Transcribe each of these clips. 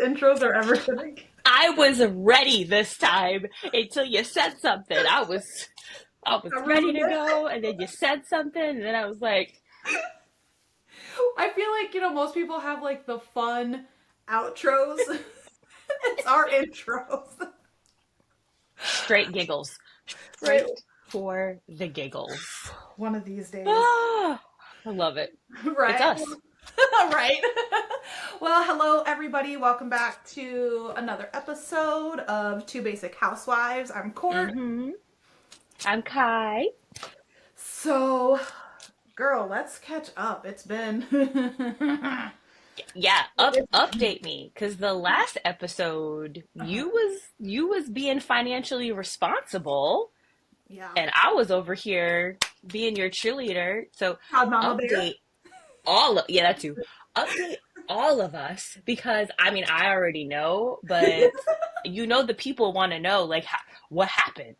intros are ever gonna get. I was ready this time until you said something. I was I ready ruined to it. go, and then you said something, and then I was like, I feel like, most people have like the fun outros. It's our intros. straight giggles. Right? Straight for the giggles. One of these days. Ah, I love it. It's Right? us. Right. Well, hello everybody. Welcome back to another episode of Two Basic Housewives. I'm Court. Mm-hmm. I'm Kai. So, girl, let's catch up. It's been Yeah, it's update me, because the last episode uh you was being financially responsible, yeah. and I was over here being your cheerleader. So Proud Mama Bear. update yeah, that too. Update all of us, because I mean I already know, but the people want to know, like, what happened.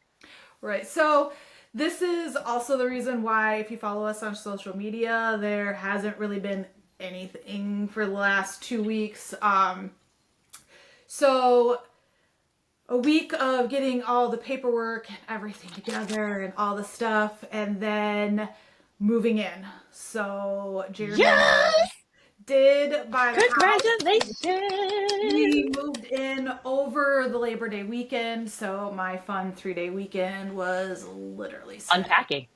Right. So this is also the reason why, if you follow us on social media, there hasn't really been anything for the last 2 weeks. So a week of getting all the paperwork and everything together and all the stuff, and then moving in. So Jeremy Yes! did buy the house. We Congratulations! moved in over the Labor Day weekend, so my fun 3-day weekend was literally spent Unpacking.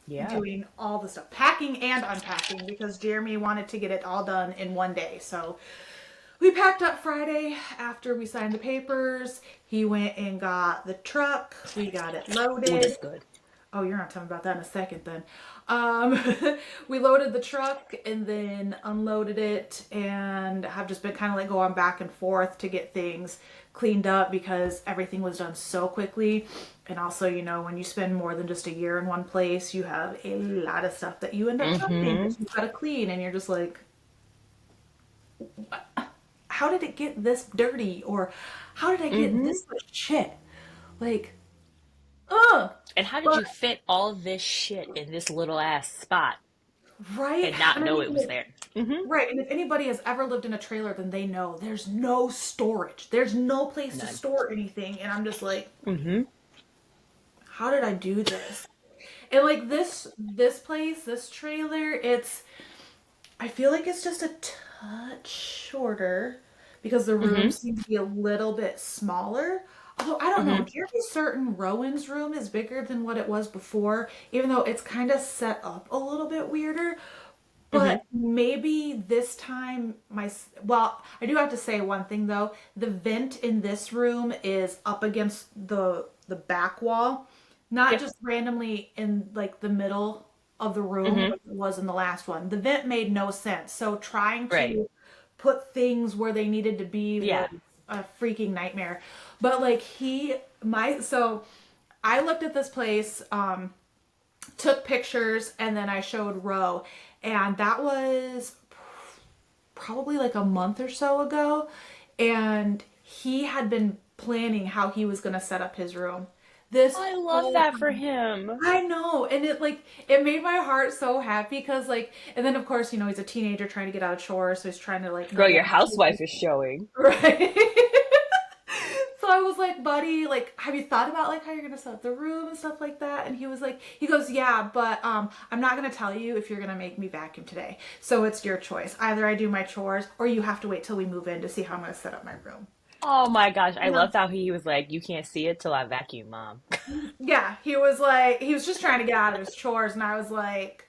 Yeah. doing all the stuff, packing and unpacking, because Jeremy wanted to get it all done in one day. So we packed up Friday after we signed the papers. He went and got the truck. We got it Oh, loaded. that's good. Oh, you're not telling me about that in a second then. We loaded the truck and then unloaded it, and have just been kind of like going back and forth to get things cleaned up because everything was done so quickly. And also, when you spend more than just a year in one place, you have a lot of stuff that you end up finding Mm-hmm. that you've got to clean, and you're just like, how did it get this dirty? Or how did I get Mm-hmm. this much shit? Like, ugh. And how did But you fit all this shit in this little ass spot right? and not And I know mean, it was like, there? Mm-hmm. right. And if anybody has ever lived in a trailer, then they know there's no storage. There's no place to None. store anything. And I'm just like, Mm-hmm. how did I do this? And like this place, this trailer, I feel like it's just a touch shorter because the Mm-hmm. rooms seem to be a little bit smaller. Although I don't know, Mm-hmm. Jeremy certain Rowan's room is bigger than what it was before, even though it's kind of set up a little bit weirder. Mm-hmm. But maybe this time well, I do have to say one thing though. The vent in this room is up against the back wall, not Yeah. just randomly in like the middle of the room Mm-hmm. like it was in the last one. The vent made no sense. So trying Right. to put things where they needed to be was Yeah. a freaking nightmare. But like so I looked at this place, took pictures, and then I showed Ro, and that was probably like a month or so ago, and he had been planning how he was going to set up his room this I love whole that for time. him. I know, and it made my heart so happy because like, and then of course he's a teenager trying to get out of chores, so he's trying to like Girl, know your housewife is showing. right. So I was like, buddy, like, have you thought about like how you're gonna set up the room and stuff like that? And he goes, yeah, but I'm not gonna tell you if you're gonna make me vacuum today. So it's your choice. Either I do my chores or you have to wait till we move in to see how I'm gonna set up my room. Oh my gosh, I You know? loved how he was like, "You can't see it till I vacuum, mom." Yeah, he was just trying to get out of his chores, and I was like,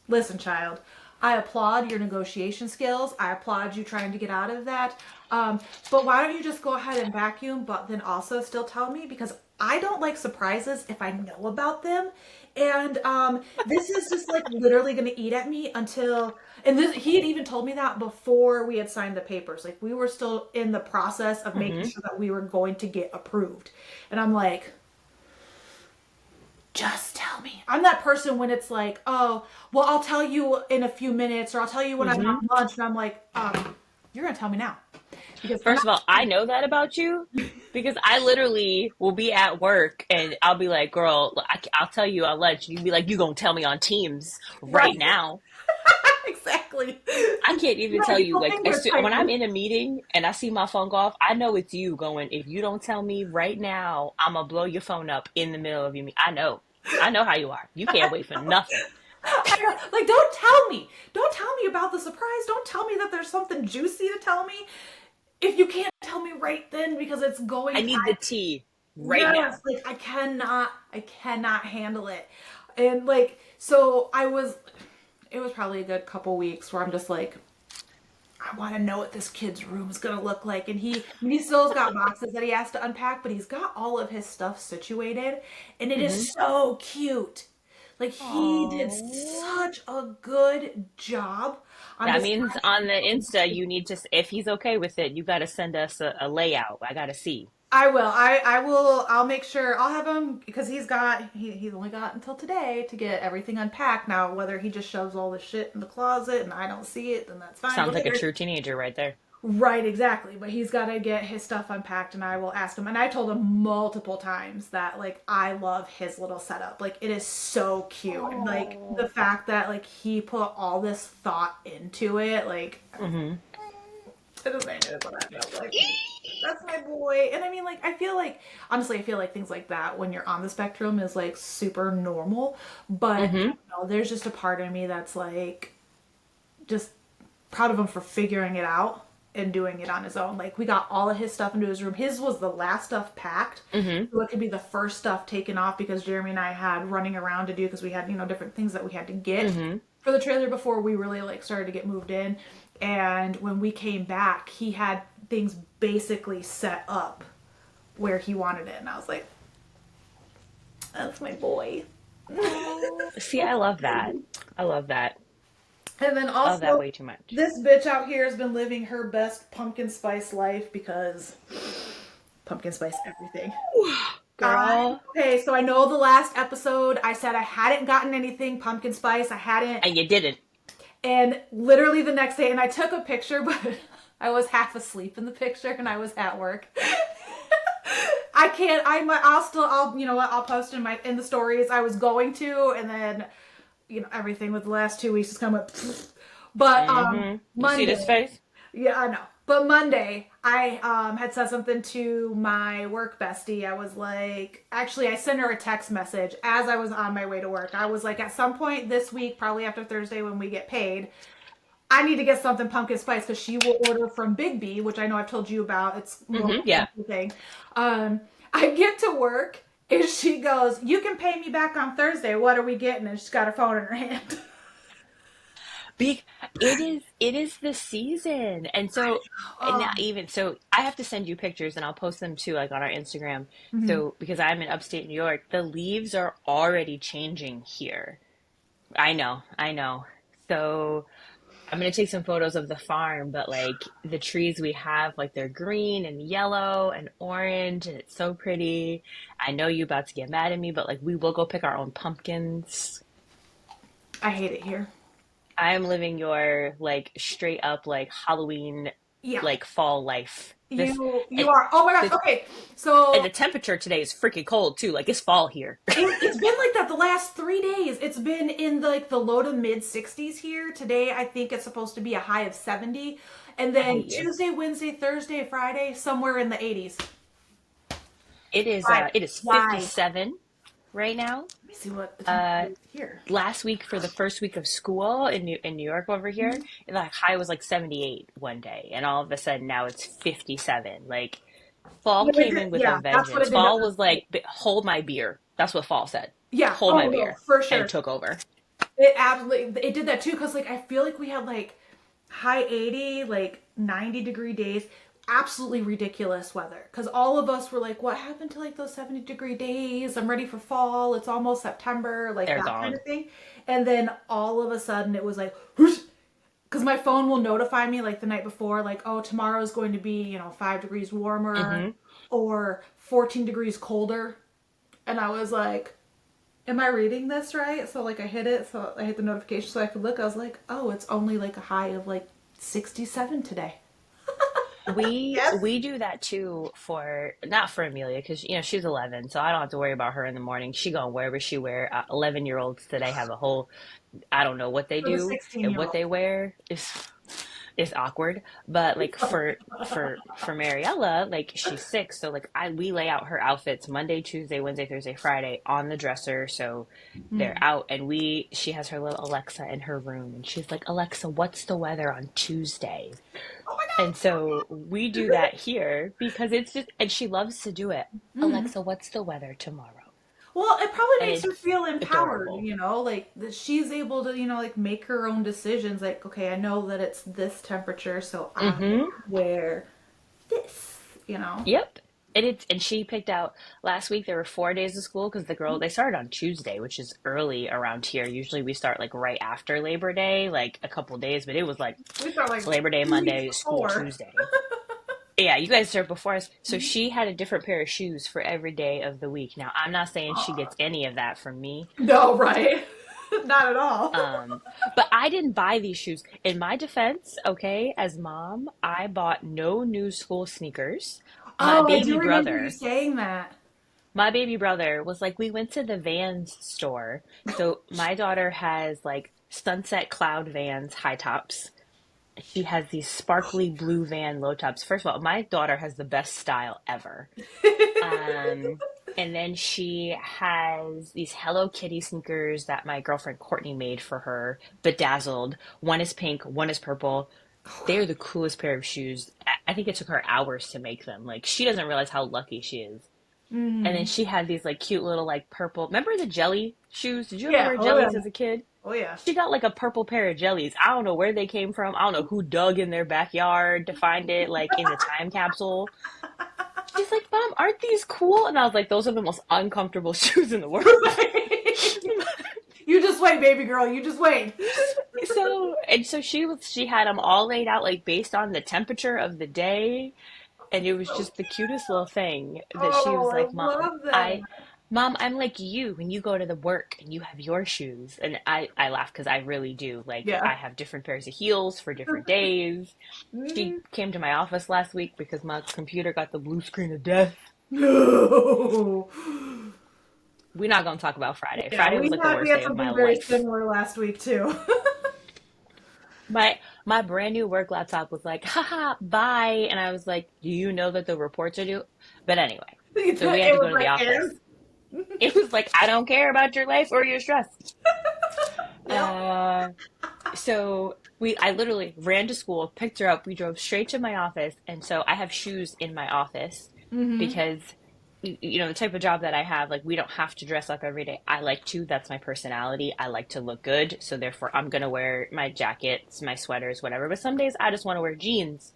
listen, child, I applaud your negotiation skills. I applaud you trying to get out of that. But why don't you just go ahead and vacuum, but then also still tell me? Because I don't like surprises if I know about them. And this is just like literally going to eat at me until. And he had even told me that before we had signed the papers. Like we were still in the process of making Mm-hmm. sure that we were going to get approved. And I'm like, just tell me. I'm that person when it's like, oh, well, I'll tell you in a few minutes, or I'll tell you when I'm Mm-hmm. at lunch, and I'm like, you're gonna tell me now because I'm First of all, I know that about you, because I literally will be at work and I'll be like, "Girl, I'll tell you at lunch." You'd be like, "You gonna tell me on Teams not right now?" exactly. exactly. I can't even Yeah, tell you you, don't like, think we're when I'm tight. in a meeting and I see my phone go off, I know it's you going, if you don't tell me right now, I'm gonna blow your phone up in the middle of your meeting. I know. I know how you are. You can't wait for nothing. I know. Like, don't tell me. Don't tell me about the surprise. Don't tell me that there's something juicy to tell me. If you can't tell me right then because it's I going, need the tea right yes, now. like I cannot handle it. And like, so it was probably a good couple weeks where I'm just like, I want to know what this kid's room is going to look like. And he still's got boxes that he has to unpack, but he's got all of his stuff situated, and it Mm-hmm. is so cute. Like he did Oh. such a good job on That just. means on the Insta, you need to, if he's okay with it, you got to send us a layout. I got to see. I will. I will. I'll make sure. I'll have him because he's only got until today to get everything unpacked. Now, whether he just shoves all the shit in the closet and I don't see it, then that's fine. Sounds like a Whatever. true teenager right there. Right, exactly. But he's got to get his stuff unpacked, and I will ask him. And I told him multiple times that like I love his little setup. Like it is so cute, and like the Oh. fact that like he put all this thought into it, like Mm-hmm. it just made it what I felt like. That's my boy. And I mean, like, I feel like, honestly, I feel like things like that when you're on the spectrum is like super normal. But, I Mm-hmm. don't know, there's just a part of me that's like, just proud of him for figuring it out and doing it on his own. Like, we got all of his stuff into his room. His was the last stuff packed. Mm-hmm. So it could be the first stuff taken off because Jeremy and I had running around to do because we had, different things that we had to get Mm-hmm. for the trailer before we really like started to get moved in. And when we came back, he had things basically set up where he wanted it. And I was like, that's my boy. Oh. See, I love that. I love that. And then Love that also, way too much. this bitch out here has been living her best pumpkin spice life because pumpkin spice everything. Girl, Okay, so I know the last episode I said I hadn't gotten anything pumpkin spice. I hadn't. and you didn't. And literally the next day, and I took a picture, but I was half asleep in the picture and I was at work. I can't. I'll still. I'll. You know what? I'll post in the stories. I was going to, and then everything with the last 2 weeks is kind of. But Mm-hmm. You see this Monday, face? yeah, I know. But Monday, I had said something to my work bestie. I was like, actually, I sent her a text message as I was on my way to work. I was like, at some point this week, probably after Thursday when we get paid, I need to get something pumpkin spice because she will order from Big B, which I know I've told you about. It's more of Mm-hmm. a Yeah. monthly thing. I get to work and she goes, "You can pay me back on Thursday. What are we getting?" And she's got her phone in her hand. Be it is the season. And so and Oh, not even so I have to send you pictures and I'll post them too like on our Instagram. mhm. So because I'm in upstate New York, the leaves are already changing here. I know, I know. So I'm gonna take some photos of the farm, but like the trees we have, like they're green and yellow and orange, and it's so pretty. I know you about to get mad at me, but like we will go pick our own pumpkins. I hate it here. I am living your like straight up like Halloween, Yeah, like fall life. This you and are. Oh my gosh. the Okay, and so the temperature today is freaking cold too. Like it's fall here. it's been like that the last 3 days. It's been in like the low to mid 60s here. Today, I think it's supposed to be a high of 70. And I then hate you. Tuesday, Wednesday, Thursday, Friday, somewhere in the 80s. Why? It is Why? 57 right now. Let me see what the Uh temperature is here. Last week for the first week of school in New York over here, the high was like 78 one day, and all of a sudden now it's 57. Like fall Yeah, came in with a that's what vengeance. it did. Fall was like, hold my beer." That's what fall said. Yeah. Hold Oh my no, beer, for and sure. took over. It absolutely it did that too because like I feel like we had like high 80, like 90-degree days. Absolutely ridiculous weather because all of us were like, what happened to like those 70-degree days? I'm ready for fall. It's almost September, like They're that kind gone. of thing. And then all of a sudden it was like, because my phone will notify me like the night before, like, oh, tomorrow is going to be, 5 degrees warmer Hmm. or 14 degrees colder. And I was like, am I reading this right? So like I hit it, so I hit the notification so I could look. I was like, oh, it's only like a high of like 67 today. Yes. we do that too for not for Amelia because she's 11, so I don't have to worry about her in the morning. She gonna wherever she wear. 11-year-olds today have a whole I don't know what they For the do and what 16-year-old. they wear is awkward. But like for Mariella, like she's 6, so like I we lay out her outfits Monday, Tuesday, Wednesday, Thursday, Friday on the dresser, so they're Mm. out. And she has her little Alexa in her room, and she's like, Alexa, what's the weather on Tuesday? Oh my And so we do that here because it's just, and she loves to do it. God. Mm. Alexa, what's the weather tomorrow? Well, it probably And makes her it's feel empowered, adorable. like that she's able to, like make her own decisions. Like, okay, I know that it's this temperature, so I Mm-hmm. wear this. Yep. And she picked out last week there were 4 days of school because they started on Tuesday, which is early around here. Usually we start like right after Labor Day, like a couple days, but it was like We start like Labor Day 2 weeks Monday, school before. Tuesday. Yeah, you guys start before us. So she had a different pair of shoes for every day of the week. Now, I'm not saying she gets any of that from me. No, right? Not at all. Um, but I didn't buy these shoes. In my defense, okay, as mom, I bought no new school sneakers. My Oh, I do baby remember you brother, saying that. my baby brother was like, we went to the Vans store. So my daughter has like Sunset Cloud Vans high tops. She has these sparkly blue van low tops. First of all, my daughter has the best style ever. Um, and then she has these Hello Kitty sneakers that my girlfriend Courtney made for her, bedazzled. One is pink, one is purple. They're the coolest pair of shoes. I think it took her hours to make them. Like, she doesn't realize how lucky she is. And then Mm. she had these like cute little like purple. Remember the jelly shoes? Did you ever Yeah. wear Oh yeah. jellies as a kid? Oh yeah. She got like a purple pair of jellies. I don't know where they came from. I don't know who dug in their backyard to find it, like in the time capsule. She's like, Mom, aren't these cool? And I was like, those are the most uncomfortable shoes in the world. You just wait, baby girl. You just wait. So she had them all laid out like based on the temperature of the day, and it was just the cutest little thing that she Oh, was I like, love that. Mom, I'm like you when you go to the work and you have your shoes. And I laugh because I really do. Like, Yeah. I have different pairs of heels for different days. She Mm. came to my office last week because my computer got the blue screen of death. No. We're not going to talk about Friday. Yeah, Friday was like the we worst had day of my something very life. similar last week too. My brand new work laptop was like, haha, bye. And I was like, do you know that the reports are due? But anyway, so we had It to go was to the like, office. and It was like, I don't care about your life or your stress. yep. Uh, so I literally ran to school, picked her up, we drove straight to my office. And so I have shoes in my office Hmm. because the type of job that I have, like we don't have to dress up every day. I like to, that's my personality. I like to look good. So therefore I'm going to wear my jackets, my sweaters, whatever. But some days I just want to wear jeans,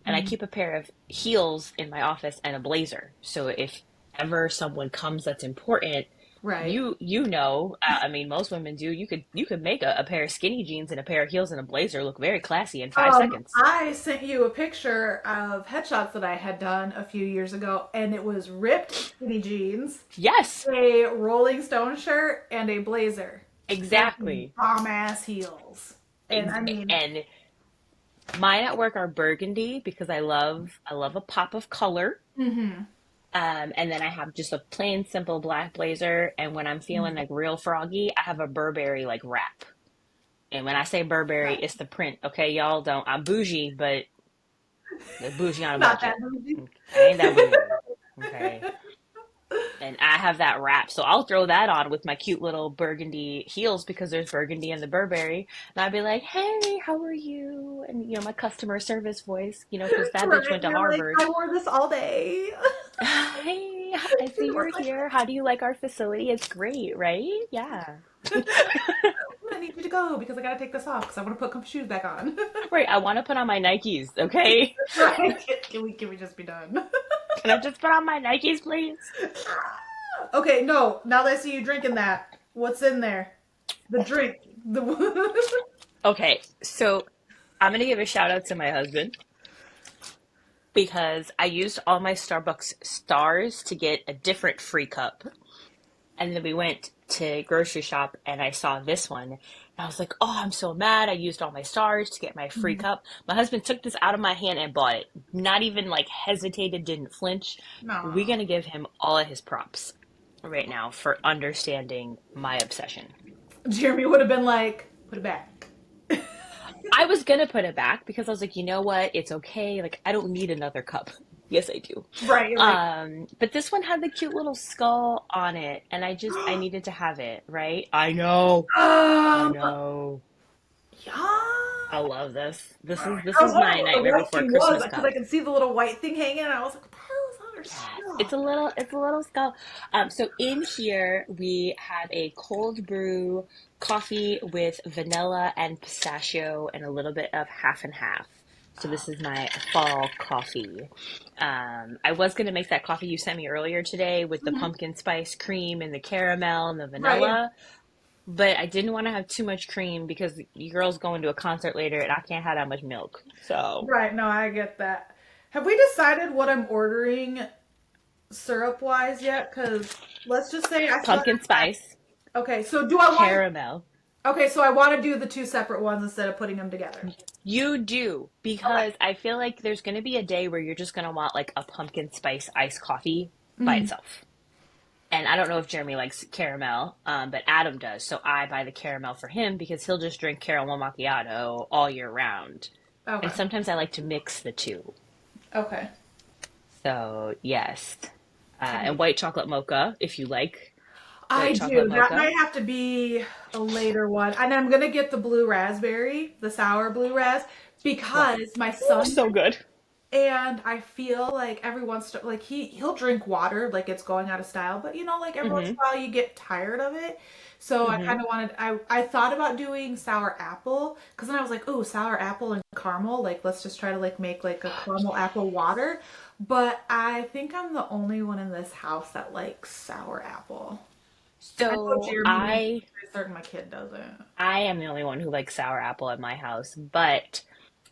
and I keep a pair of heels in my office and a blazer. So if ever someone comes that's important, Right. I mean, most women do. You could make a pair of skinny jeans and a pair of heels and a blazer look very classy in 5 seconds. I sent you a picture of headshots that I had done a few years ago, and it was ripped skinny jeans, Yes, a Rolling Stone shirt, and a blazer, and exactly. bomb ass heels. And Ex- I mean, And mine at work are burgundy because I love a pop of color. hmm. And then I have just a plain simple black blazer. And when I'm feeling like real froggy, I have a Burberry like wrap. And when I say Burberry, it's the print. Okay, y'all don't. I'm bougie, but the bougie on a Not that budget. movie. I ain't that bougie. Okay. And I have that wrap. So I'll throw that on with my cute little burgundy heels because there's burgundy in the Burberry. And I'd be like, hey, how are you? And, my customer service voice, because that bitch Right? went to You're like, Harvard. I wore this all day. Hey, I see you're here. How do you like our facility? It's great, right? Yeah. I need you to go because I gotta take this off because I want to put shoes back on. Right. I want to put on my Nikes, okay? Right? Can we just be done? Can I just put on my Nikes, please? Okay, no. Now that I see you drinking that, what's in there? The drink. The Okay, so I'm gonna give a shout out to my husband because I used all my Starbucks stars to get a different free cup. And then we went to grocery shop and I saw this one I was like, oh, I'm so mad. I used all my stars to get my free Mhm. cup. My husband took this out of my hand and bought it. Not even like hesitated, didn't flinch. We're No. gonna give him all of his props right now for understanding my obsession. Jeremy would have been like, put it back. I was gonna put it back because I was like, you know what? It's okay. Like, I don't need another cup. Yes, I do. Right. You're like, But this one had the cute little skull on it, and I needed to have it, right? I know. I um, know. I yeah. love this. This I was is wondering my what the Nightmare white Before thing was Christmas because I cup. can see the little white thing hanging. And I was like, what the hell is on her Yes, skull? it's a little skull. So in here we have a cold brew coffee with vanilla and pistachio and a little bit of half and half. So this is my fall coffee. I was gonna make that coffee you sent me earlier today with the Mhm. pumpkin spice cream and the caramel and the Right. Yeah. vanilla, but I didn't want to have too much cream because you girls going to a concert later and I can't have that much milk. So Right. No, I get that. Have we decided what I'm ordering syrup wise yet? Because let's just say I still pumpkin spice, have. Okay. So do I want to? caramel. Okay. So I want to do the two separate ones instead of putting them together. You do, Okay. because I feel like there's going to be a day where you're just going to want like a pumpkin spice iced coffee by Mhm. itself. And I don't know if Jeremy likes caramel, but Adam does. So I buy the caramel for him because he'll just drink caramel macchiato all year round. And Okay. sometimes I like to mix the two. Okay. So, yes. And Okay. white chocolate mocha, if you like white I chocolate do. That mocha. might have to be a later one. And I'm gonna get the blue raspberry, the sour blue ras, Love. because my Ooh, son so good. and I feel like every once like he'll drink water like it's going out of style, but like every once in Mm-hmm. a while you get tired of it. So I Mm-hmm. kind of wanted I thought about doing sour apple because then I was like, "Ooh, sour apple and caramel, like let's just try to like make like a caramel apple water." But I think I'm the only one in this house that likes sour apple. I know So Jeremy does. I I'm certain my kid doesn't. I am the only one who likes sour apple at my house, but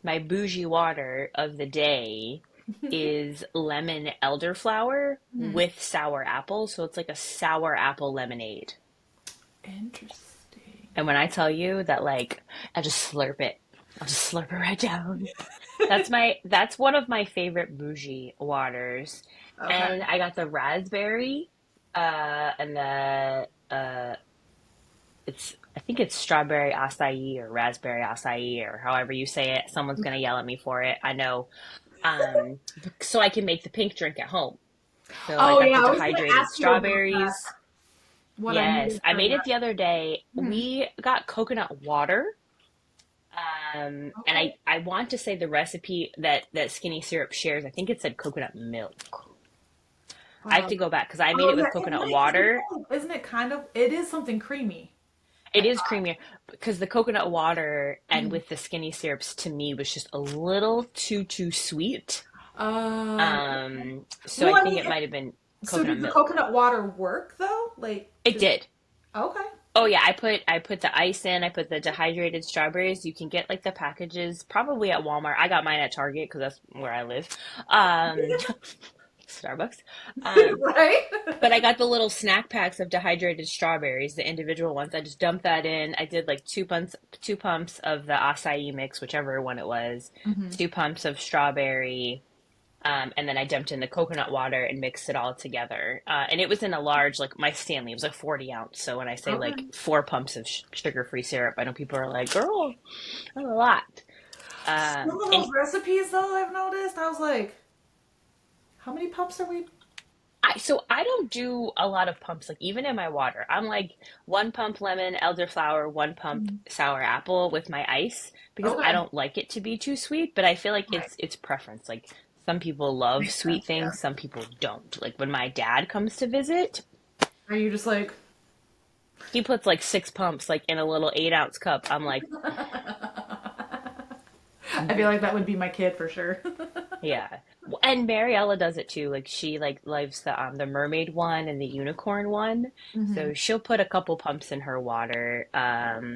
my bougie water of the day is lemon elderflower Hmm. with sour apple. So it's like a sour apple lemonade. Interesting. And when I tell you that, like, I just slurp it, I'll just slurp it right down. That's one of my favorite bougie waters. Okay. And I got the raspberry, and the I think it's strawberry acai or raspberry acai or however you say it. Someone's gonna yell at me for it. I know. Um, so I can make the pink drink at home. So I Oh got yeah, the I was gonna dehydrated ask you about that. strawberries. What I Yes, needed I for made it that. the other day. Hmm. We got coconut water. And Okay. I want to say the recipe that Skinny Syrup shares, I think it said coconut milk. I have Uh, to go back because I made oh it yeah, with it coconut might, 'cause water. isn't it kind of? It is something creamy. I It is thought. creamier because the coconut water and Mhm. with the Skinny Syrups to me was just a little too sweet. Uh, So well, I I think mean, it might have been so coconut did the milk. coconut water work though? Like, It just did. okay. Oh yeah, I put the ice in. I put the dehydrated strawberries. You can get like the packages probably at Walmart. I got mine at Target because that's where I live. Um, Starbucks. Um, Right? but I got the little snack packs of dehydrated strawberries, the individual ones. I just dumped that in. I did like two pumps of the acai mix, whichever one it was. Hmm. 2 pumps of strawberry. And then I dumped in the coconut water and mixed it all together. And it was in a large, like my Stanley, it was like 40 ounce. So when I say like Okay. 4 pumps of sugar-free syrup, I know people are like, girl, that's a lot. Some of And those recipes though, I've noticed. I was like, how many pumps are we? I don't do a lot of pumps, like even in my water. I'm like 1 pump lemon elderflower, 1 pump Mhm. sour apple with my ice because I Okay. don't like it to be too sweet, but I feel like Right. it's preference. Like some people love Makes sweet sense. Yeah. things, some people don't. Like when my dad comes to visit, Are you just like? he puts like 6 pumps like in a little 8 ounce cup. I'm like, I feel like that would be my kid for sure. yeah. And Mariella does it too. Like she like loves the mermaid one and the unicorn one. Hmm. So she'll put a couple pumps in her water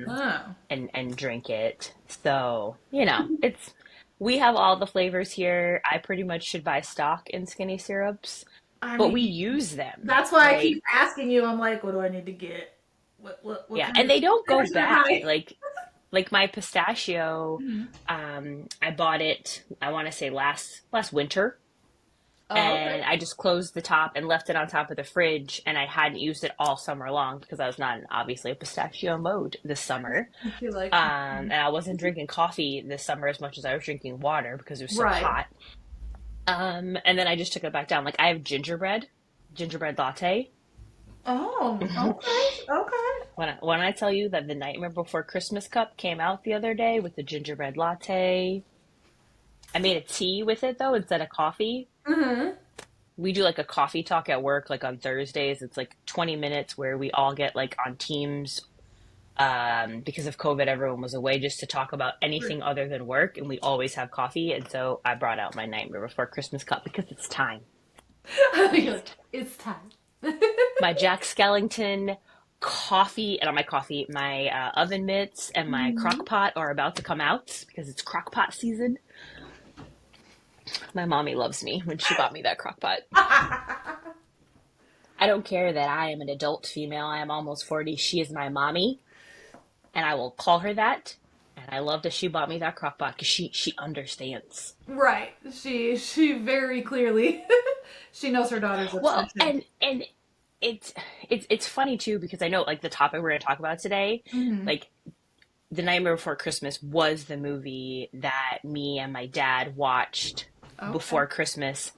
Oh. and drink it. So, it's we have all the flavors here. I pretty much should buy stock in skinny syrups, I but we mean, use them, that's why I right? keep asking you. I'm like, what do I need to get? What Yeah, kind and of they don't go sugar bad. high? Like my pistachio, Mhm. I bought it, I want to say last winter, Oh, okay. and I just closed the top and left it on top of the fridge, and I hadn't used it all summer long because I was not in, obviously, a pistachio mode this summer. I feel like And I wasn't drinking coffee this summer as much as I was drinking water because it was so right. hot. And then I just took it back down. Like I have gingerbread latte. Oh, okay, okay. When I tell you that the Nightmare Before Christmas cup came out the other day with the gingerbread latte, I made a tea with it though instead of coffee. Hmm. We do like a coffee talk at work, like on Thursdays. It's like 20 minutes where we all get like on Teams. Because of COVID, everyone was away just to talk about anything other than work, and we always have coffee. And so I brought out my Nightmare Before Christmas cup because it's time. You're Yes, like, it's time. my Jack Skellington coffee and on my coffee, my oven mitts and my crock Mhm. pot are about to come out because it's crock pot season. My mommy loves me when she bought me that crock pot. I don't care that I am an adult female. I am almost 40. She is my mommy, and I will call her that. And I love that she bought me that crock pot because she understands. Right. She very clearly she knows her daughter's Well, obsession. and it's it's funny too because I know like the topic we're going to talk about today, Hmm. like The Nightmare Before Christmas was the movie that me and my dad watched Okay. before Christmas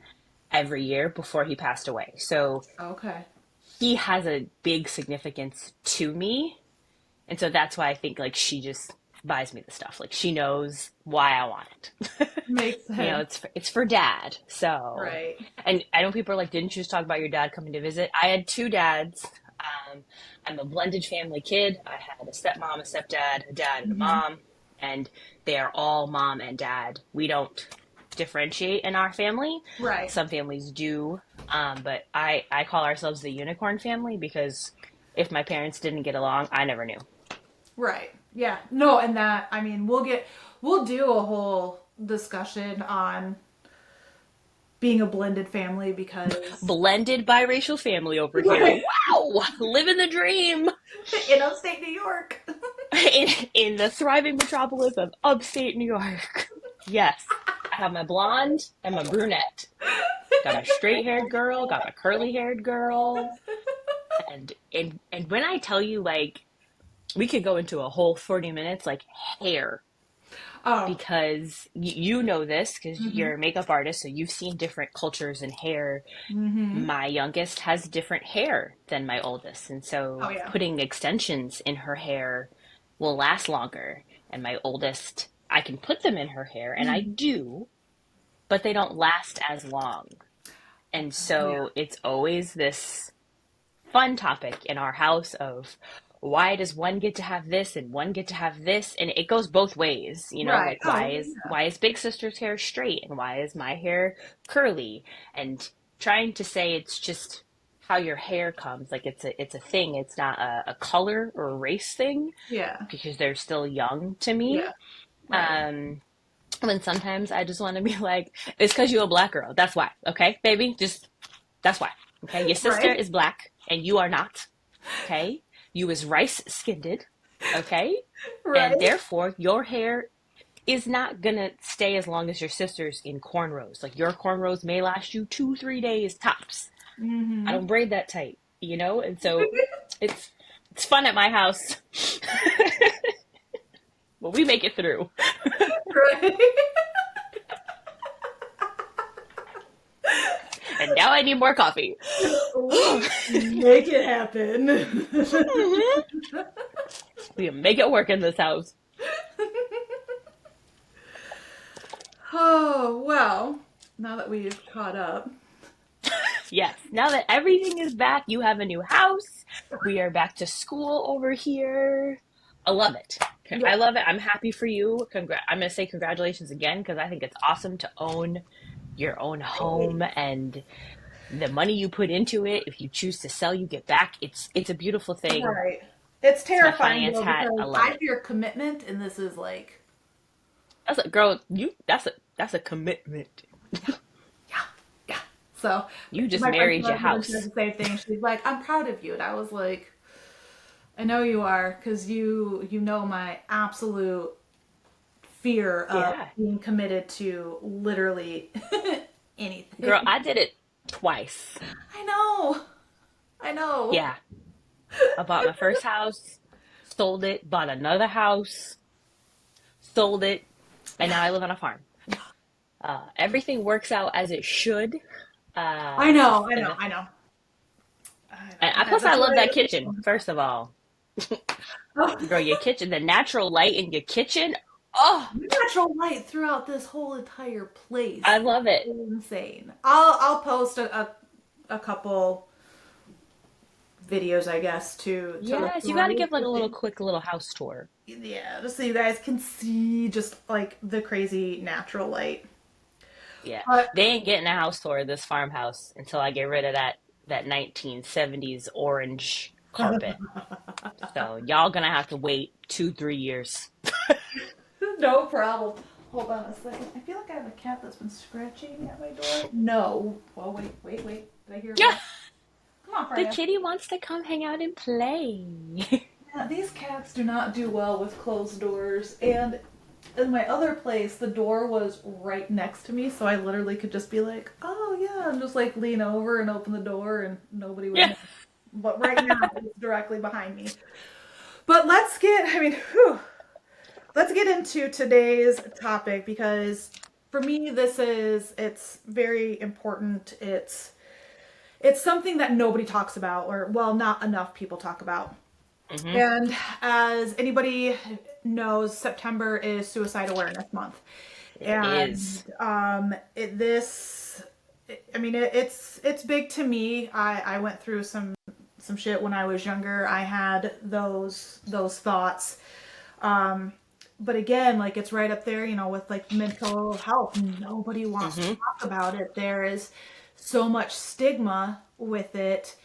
every year before he passed away. So Okay. he has a big significance to me. And so that's why I think like she just buys me the stuff. Like she knows why I want it. Makes You know, sense. it's for dad. So, Right. and I know people are like, didn't you just talk about your dad coming to visit? I had two dads. I'm a blended family kid. I had a stepmom, a stepdad, a dad, and a Hmm. mom, and they are all mom and dad. We don't differentiate in our family. Right. Some families do, but I call ourselves the unicorn family because if my parents didn't get along, I never knew. Right. Yeah. No, and that I mean, we'll do a whole discussion on being a blended family because Blended biracial family over here. right. Wow, living the dream In upstate New York. in the thriving metropolis of upstate New York. Yes, I have my blonde and my brunette. Got my straight haired girl, got my curly haired girl, and when I tell you like we could go into a whole 40 minutes like hair Oh. because you know this because Hmm. you're a makeup artist so you've seen different cultures in hair. Hmm. My youngest has different hair than my oldest, and Oh so yeah. putting extensions in her hair will last longer. And my oldest, I can put them in her hair, and I Mhm. do, but they don't last as long. And Yeah. so it's always this fun topic in our house of why does one get to have this and one get to have this, and it goes both ways, you know, Right. like Oh why is big sister's hair straight and why is my hair curly, and trying to say it's just how your hair comes, like it's a thing, it's not a color or a race thing yeah. because they're still young to Yeah. me. Right. um when sometimes I just want to be like, it's because you're a black girl, that's why, okay baby, just that's why. Okay, your sister Right. is black and you are not. Okay, you is rice skinned. Okay, and Right. therefore your hair is not gonna stay as long as your sister's in cornrows. Like your cornrows may last you 2 3 days tops. I Hmm. don't braid that tight, you know, and so it's it's fun at my house, but we make it through. Right. And now I need more coffee. We make it happen. We make it work in this house. Oh well. Now that we've caught up. Yes, now that everything is back, you have a new house. We are back to school over here. I love it. I Yeah. love it. I'm happy for you. I'm going to say congratulations again because I think it's awesome to own your own home and the money you put into it. If you choose to sell, you get back. It's a beautiful thing. Right. It's It's my terrifying finance though hat. because I love I it. fear commitment, and this is like, That's a girl. That's a commitment. yeah, yeah, yeah. So You just my friend's married your husband said house. the same thing. She's like, "I'm proud of you," and I was like, I know you are, because you know my absolute fear of Yeah. being committed to literally Girl, anything. I did it twice. I know. I know. Yeah. I bought my first house, sold it, bought another house, sold it, and now I live on a farm. Everything works out as it should. I Uh, know. I and, know. the, I know. I and know. plus, I That's love why. that kitchen. First of all, girl, your kitchen, the natural light in your kitchen. Oh, Natural light throughout this whole entire I place love it. is insane. I'll post a couple videos, I guess, to the Yes, you got to story. give like a little quick little house tour. Yeah, just so you guys can see just like the crazy natural light. Yeah, But they ain't getting a house tour of this farmhouse until I get rid of that 1970s orange carpet. So y'all gonna have to wait 2, 3 years. no problem. Hold on a second. I feel like I have a cat that's been scratching at my door. No. Well, wait. Did I hear a Yeah, rat? Come on, the Freya. kitty wants to come hang out and play. Yeah, these cats do not do well with closed doors, and in my other place, the door was right next to me, so I literally could just be like, "Oh yeah," and just like lean over and open the door, and nobody would Yeah. know. But right now, it's directly behind me. But let's get into today's topic because for me, it's very important. It's something that nobody talks about, or well, not enough people talk about. Hmm. And as anybody knows, September is Suicide Awareness Month, It and is. I mean, it's big to me. I went through some shit when I was younger. I had those thoughts, but again, like it's right up there, with like mental health. Nobody wants to Hmm. talk about it. There is so much stigma with it,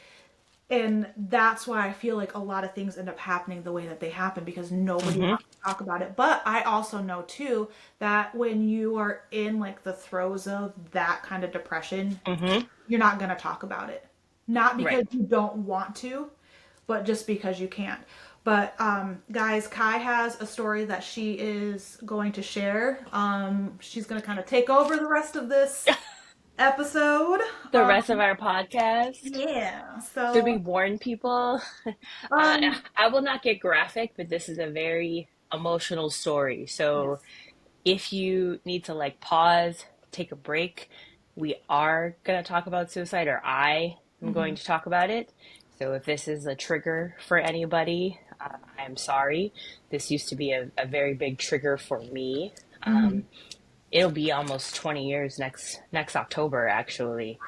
and that's why I feel like a lot of things end up happening the way that they happen because nobody Hmm. wants to talk about it. But I also know too that when you are in like the throes of that kind of depression, Hmm. you're not going to talk about it. Not because Right. you don't want to, but just because you can't. But guys, Kai has a story that she is going to share. She's going to kind of take over the rest of this episode. The rest of our podcast. Yeah. Should So we warn people? Uh, um, I will not get graphic, but this is a very emotional story. So yes. if you need to like pause, take a break, we are going to talk about suicide, or I am going Hmm. to talk about it. So if this is a trigger for anybody, I'm sorry. This used to be a very big trigger for me. Hmm. It'll be almost 20 years next October, actually,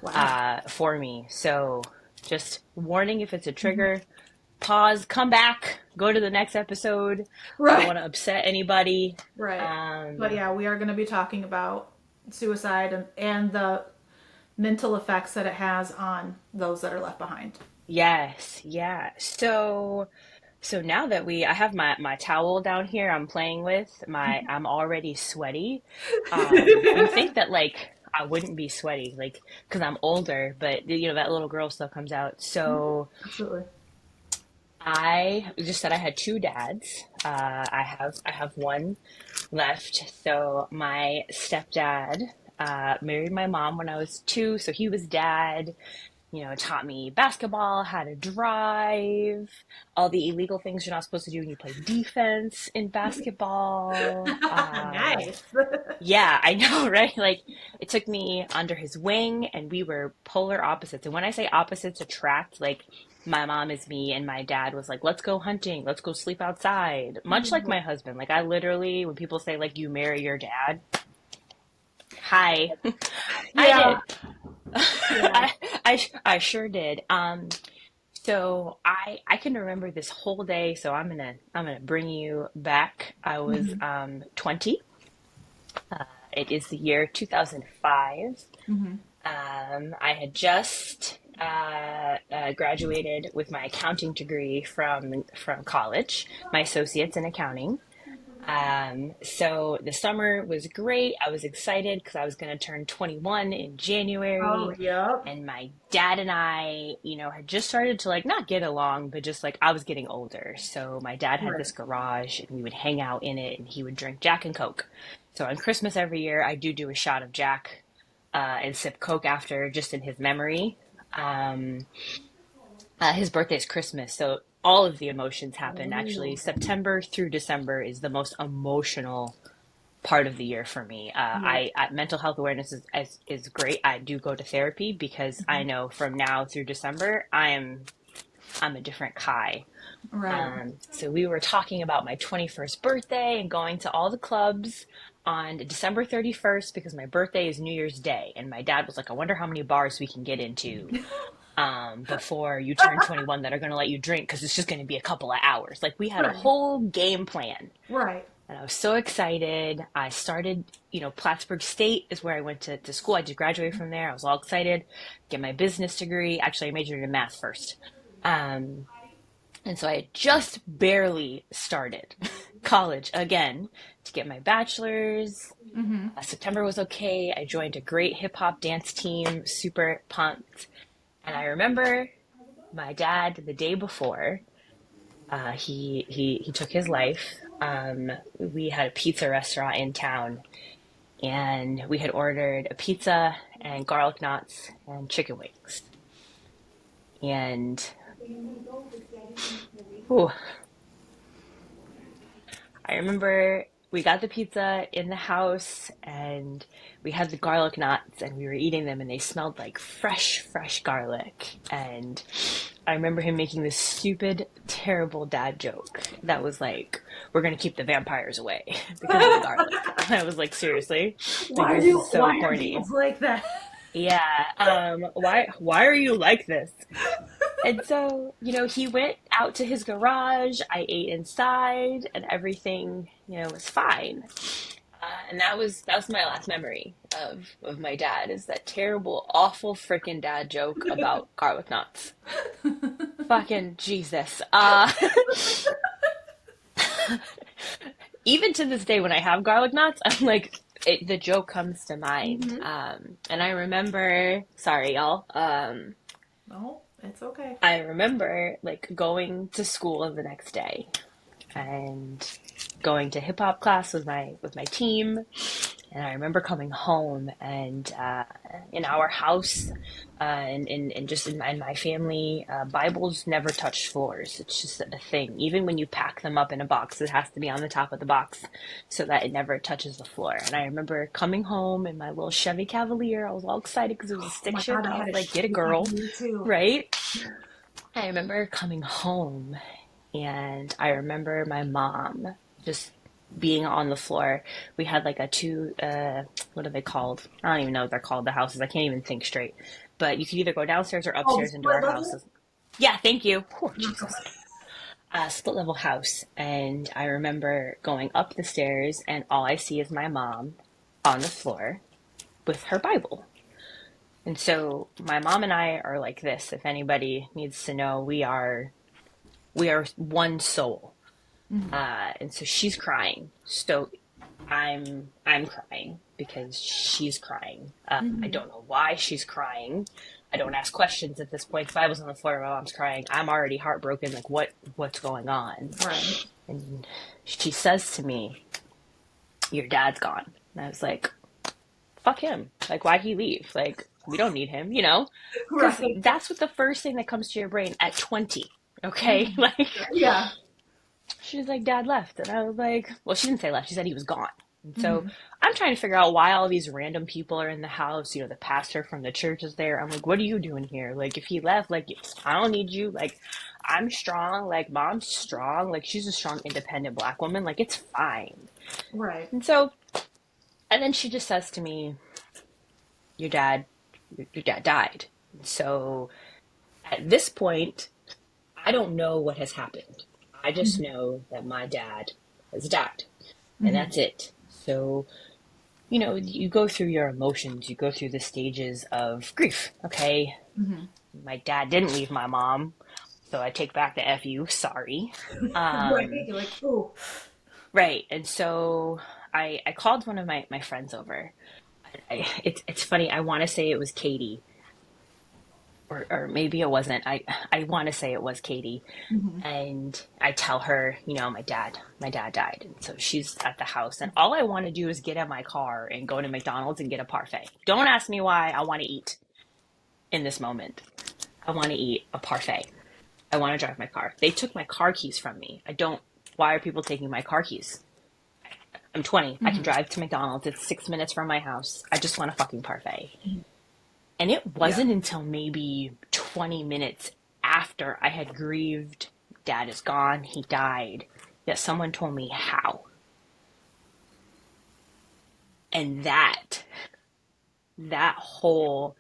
Wow. for me. So just warning if it's a Hmm. trigger, pause, come back, go to the next episode. I don't Right. want to upset anybody. Right. But Um, yeah, we are going to be talking about suicide and the mental effects that it has on those that are left behind. yes, yeah. So now that I have my towel down here I'm playing with, I'm already sweaty. You think that like I wouldn't be sweaty, like because I'm older, but that little girl still comes out. So Absolutely. I just said I had two dads. I have one left. So my stepdad married my mom when I was 2, so he was dad. Taught me basketball, how to drive, all the illegal things you're not supposed to do when you play defense in basketball. Nice. Yeah, I know, right? Like it took me under his wing and we were polar opposites. And when I say opposites attract, like my mom is me and my dad was like, let's go hunting, let's go sleep outside. Much like my husband. Like I literally, when people say like you marry your dad, hi, I Yeah. did. Yeah. I sure did. So I can remember this whole day. So I'm gonna bring you back. I was Hmm. 20. It is the year 2005. Hmm. I had just graduated with my accounting degree from college, my associates in accounting. So the summer was great. I was excited because I was going to turn 21 in Oh, January. yep. And my dad and I, had just started to like not get along, but just like I was getting older. So my dad had Right. this garage and we would hang out in it and he would drink Jack and Coke. So on Christmas every year, I do a shot of Jack and sip Coke after just in his memory. Um, his birthday is Christmas, so all of the emotions happen. Actually, Oh, September through December is the most emotional part of the year for me. yeah. I mental health awareness is great. I do go to therapy because I know from now through December I'm a different Kai. Right. So we were talking about my 21st birthday and going to all the clubs on December 31st because my birthday is New Year's Day, and my dad was like, "I wonder how many bars we can get into before you turn 21 that are going to let you drink because it's just going to be a couple of hours." Like we had a Right. whole game plan. Right. And I was so excited. I started, Plattsburgh State is where I went to school. I did graduate from there. I was all excited, get my business degree. Actually, I majored in math first. Um, and so I had just barely started college again to get my bachelor's. Mm-hmm. September was okay. I joined a great hip hop dance team, super pumped. And I remember my dad the day before he took his life. We had a pizza restaurant in town, and we had ordered a pizza and garlic knots and chicken wings. And whew, I remember we got the pizza in the house and we had the garlic knots and we were eating them and they smelled like fresh garlic. And I remember him making this stupid, terrible dad joke that was like, "We're gonna keep the vampires away because of the garlic." And I was like, seriously? Like, this is so Why are people corny. like that? Yeah. Why are you like this? And so, he went out to his garage. I ate inside, and everything, was fine. And that was my last memory of my dad is that terrible, awful, freaking dad joke about garlic knots. Fucking Jesus. Even to this day, when I have garlic knots, I'm like, the joke comes to mind. Mm-hmm. And I remember, sorry, y'all. No, it's okay. I remember like going to school the next day and going to hip hop class with my team. And I remember coming home and in our house and just in my family, Bibles never touch floors. It's just a thing. Even when you pack them up in a box, it has to be on the top of the box so that it never touches the floor. And I remember coming home in my little Chevy Cavalier. I was all excited because it was a Oh stick my God, shift. I I had was a like, get a Chevy girl, Cavalier too. right? I remember coming home and I remember my mom just being on the floor. We had like a two, what are they called? I don't even know what they're called, the houses. I can't even think straight. But you could either go downstairs or Oh, the upstairs into split our level? houses. Yeah, thank you. Oh, Jesus. Split level house. And I remember going up the stairs and all I see is my mom on the floor with her Bible. And so my mom and I are like this. If anybody needs to know, we are one soul. Mm-hmm. And so she's crying. So I'm crying because she's crying. I Mm-hmm. don't know why she's crying. I don't ask questions at this point. If I was on the floor and my mom's crying, I'm already heartbroken. Like what's going on? Right. And she says to me, "Your dad's gone." And I was like, "Fuck him. Like why'd he leave? Like we don't need him, you know?" Because Right. that's what the first thing that comes to your brain at 20. Okay, Mm-hmm. like Yeah. she's like, "Dad left." And I was like, well, she didn't say left. She said he was gone. And so Mm-hmm. I'm trying to figure out why all these random people are in the house. The pastor from the church is there. I'm like, what are you doing here? Like, if he left, like, I don't need you. Like, I'm strong. Like, mom's strong. Like, she's a strong, independent black woman. Like, it's fine. Right. And so, and then she just says to me, your dad, your dad died. So at this point, I don't know what has happened. I just Mm-hmm. know that my dad has died. And Mm-hmm. that's it. So, you go through your emotions, you go through the stages of grief. Okay, Mm-hmm. my dad didn't leave my mom, so I take back the FU, sorry. Right. Um, You're like, oh. Right. And so I called one of my friends over. It's funny. I want to say it was Katie, or maybe it wasn't. I want to say it was Katie. Hmm. And I tell her, my dad died. And so she's at the house. And all I want to do is get in my car and go to McDonald's and get a parfait. Don't ask me why. I want to eat in this moment. I want to eat a parfait. I want to drive my car. They took my car keys from me. I don't, why are people taking my car keys? I'm 20. I can Hmm. drive to McDonald's. It's 6 minutes from my house. I just want a fucking parfait. And it Yeah. wasn't until maybe 20 minutes after I had grieved, dad is gone, he died, that someone told me how. And that whole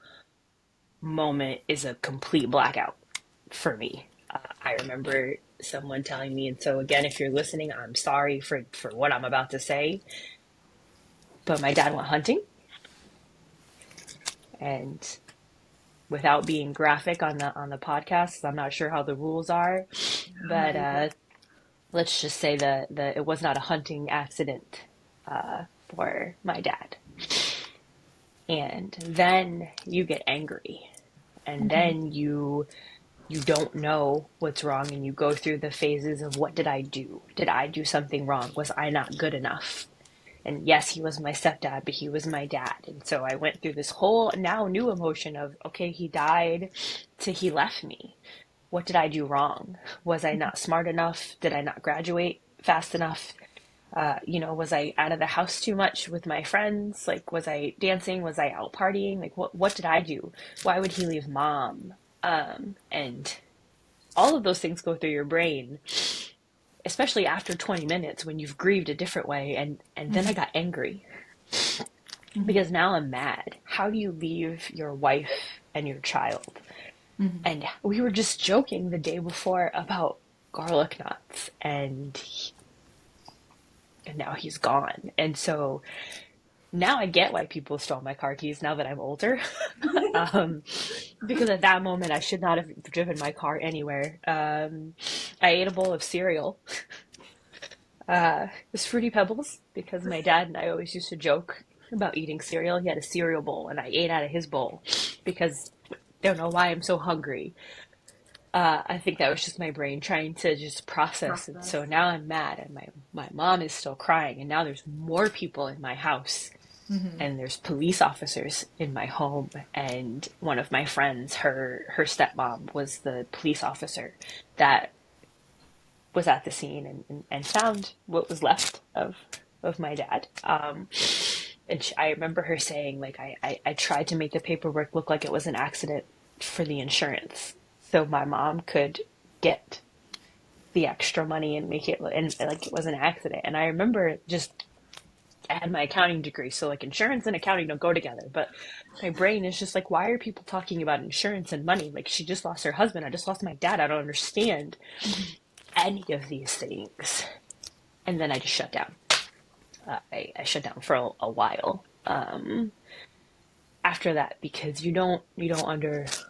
moment is a complete blackout for me. I remember someone telling me, and so again, if you're listening, I'm sorry for what I'm about to say, but my dad went hunting, and without being graphic on the podcast, I'm not sure how the rules are, I'm but not either. let's just say that it was not a hunting accident for my dad. And then you get angry, and Hmm. then you don't know what's wrong, and you go through the phases of what did I do? Did I do something wrong? Was I not good enough? And yes, he was my stepdad, but he was my dad. And so I went through this whole now new emotion of, okay, he died to he left me. What did I do wrong? Was I not smart enough? Did I not graduate fast enough? Was I out of the house too much with my friends? Like, was I dancing? Was I out partying? Like, what did I do? Why would he leave mom? And all of those things go through your brain, especially after 20 minutes when you've grieved a different way. And then I Hmm. got angry Hmm. because now I'm mad. How do you leave your wife and your child? Hmm. And we were just joking the day before about garlic nuts, and now he's gone. And so now I get why people stole my car keys now that I'm older. um, because at that moment I should not have driven my car anywhere. I ate a bowl of cereal. It was Fruity Pebbles because my dad and I always used to joke about eating cereal. He had a cereal bowl and I ate out of his bowl because I don't know why I'm so hungry. I think that was just my brain trying to just process it. So Process. now I'm mad and my mom is still crying and now there's more people in my house Hmm. and there's police officers in my home, and one of my friends, her stepmom was the police officer that was at the scene and found what was left of my dad. And I remember her saying, like, I tried to make the paperwork look like it was an accident for the insurance so my mom could get the extra money and make it and like it was an accident. And I remember just I had my accounting degree, so like insurance and accounting don't go together. But my brain is just like, why are people talking about insurance and money? Like she just lost her husband. I just lost my dad. I don't understand Hmm. any of these things. And then I just shut down. I shut down for a while after that because you don't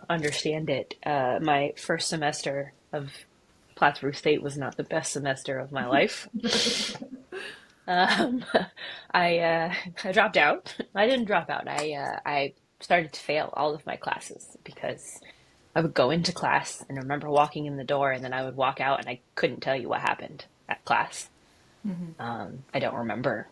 understand it. My first semester of Plattsburgh State was not the best semester of my life. Um, I dropped out. I didn't drop out. I started to fail all of my classes because I would go into class and remember walking in the door, and then I would walk out, and I couldn't tell you what happened at class. Hmm. I don't remember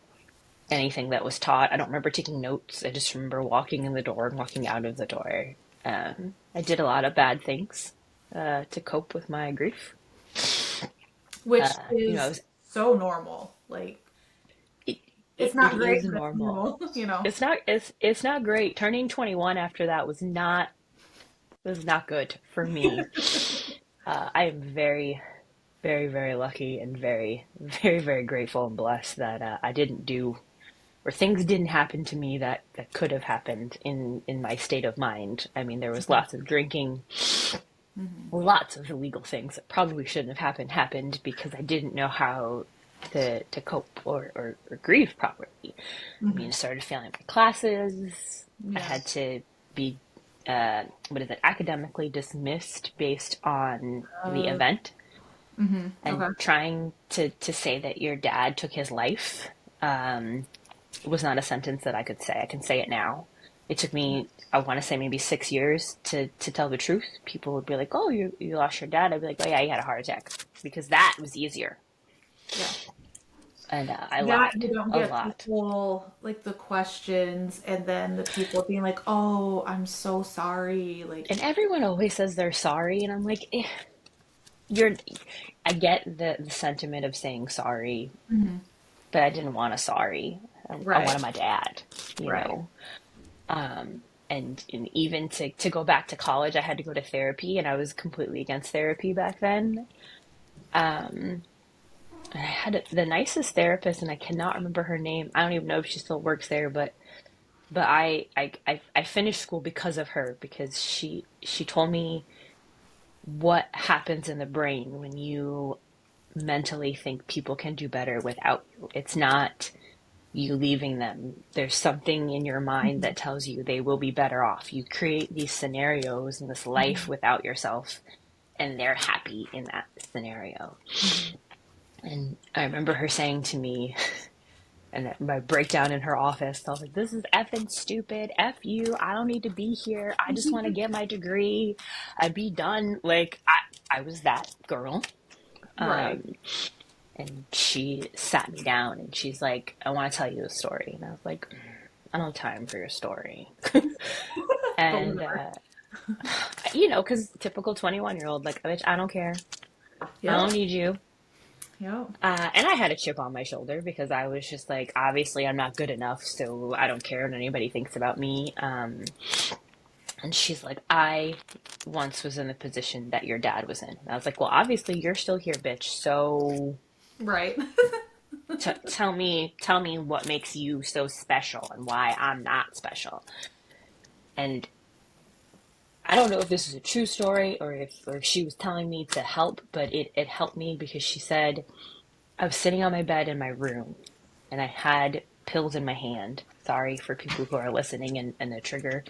anything that was taught. I don't remember taking notes. I just remember walking in the door and walking out of the door. I did a lot of bad things to cope with my grief. Which I is was so normal. Like, it, it's it not great, is but it's normal. normal, you know. It's not great. Turning 21 after that was not good for me. I am very, very, very lucky and very, very, very grateful and blessed that I didn't do or things didn't happen to me that could have happened in my state of mind. I mean, there was lots of drinking, Hmm. lots of illegal things that probably shouldn't have happened because I didn't know how to cope or grieve properly. I mean, Hmm. I started failing my classes. I Yeah. had to be, what is it, academically dismissed based on the Uh, event. And Okay. trying to say that your dad took his life was not a sentence that I could say. I can say it now. It took me, I want to say maybe 6 years to tell the truth. People would be like, "Oh, you lost your dad." I'd be like, "Oh yeah, he had a heart attack," because that was easier. Yeah. And I That lied you don't a get the lot. whole like the questions and then the people being like, "Oh, I'm so sorry." Like, And everyone always says they're sorry, and I'm like, you're. I get the sentiment of saying sorry, mhm. but I didn't want a sorry. I Right. wanted my dad, you Right. know. And even to go back to college, I had to go to therapy, and I was completely against therapy back then. And I had the nicest therapist, and I cannot remember her name. I don't even know if she still works there, but I finished school because of her, because she told me what happens in the brain when you mentally think people can do better without you. It's not you leaving them. There's something in your mind Mhm. that tells you they will be better off. You create these scenarios in this life Mhm. without yourself, and they're happy in that scenario. Mhm. And I remember her saying to me, and my breakdown in her office, I was like, "This is effing stupid. F you. I don't need to be here. I just want to get my degree. I'd be done." Like, I was that girl. Right. Um, and she sat me down and she's like, "I want to tell you a story." And I was like, "I don't have time for your story." But And, whatever. because typical 21-year-old, like, bitch, I don't care. I Yep. don't need you. Yep. And I had a chip on my shoulder because I was just like, obviously, I'm not good enough, so I don't care what anybody thinks about me. And she's like, "I once was in the position that your dad was in." And I was like, "Well, obviously, you're still here, bitch. So Right. tell me what makes you so special and why I'm not special." And I don't know if this is a true story or if she was telling me to help, but it helped me because she said, I was sitting on my bed in my room and I had pills in my hand. Sorry for people who are listening and the trigger.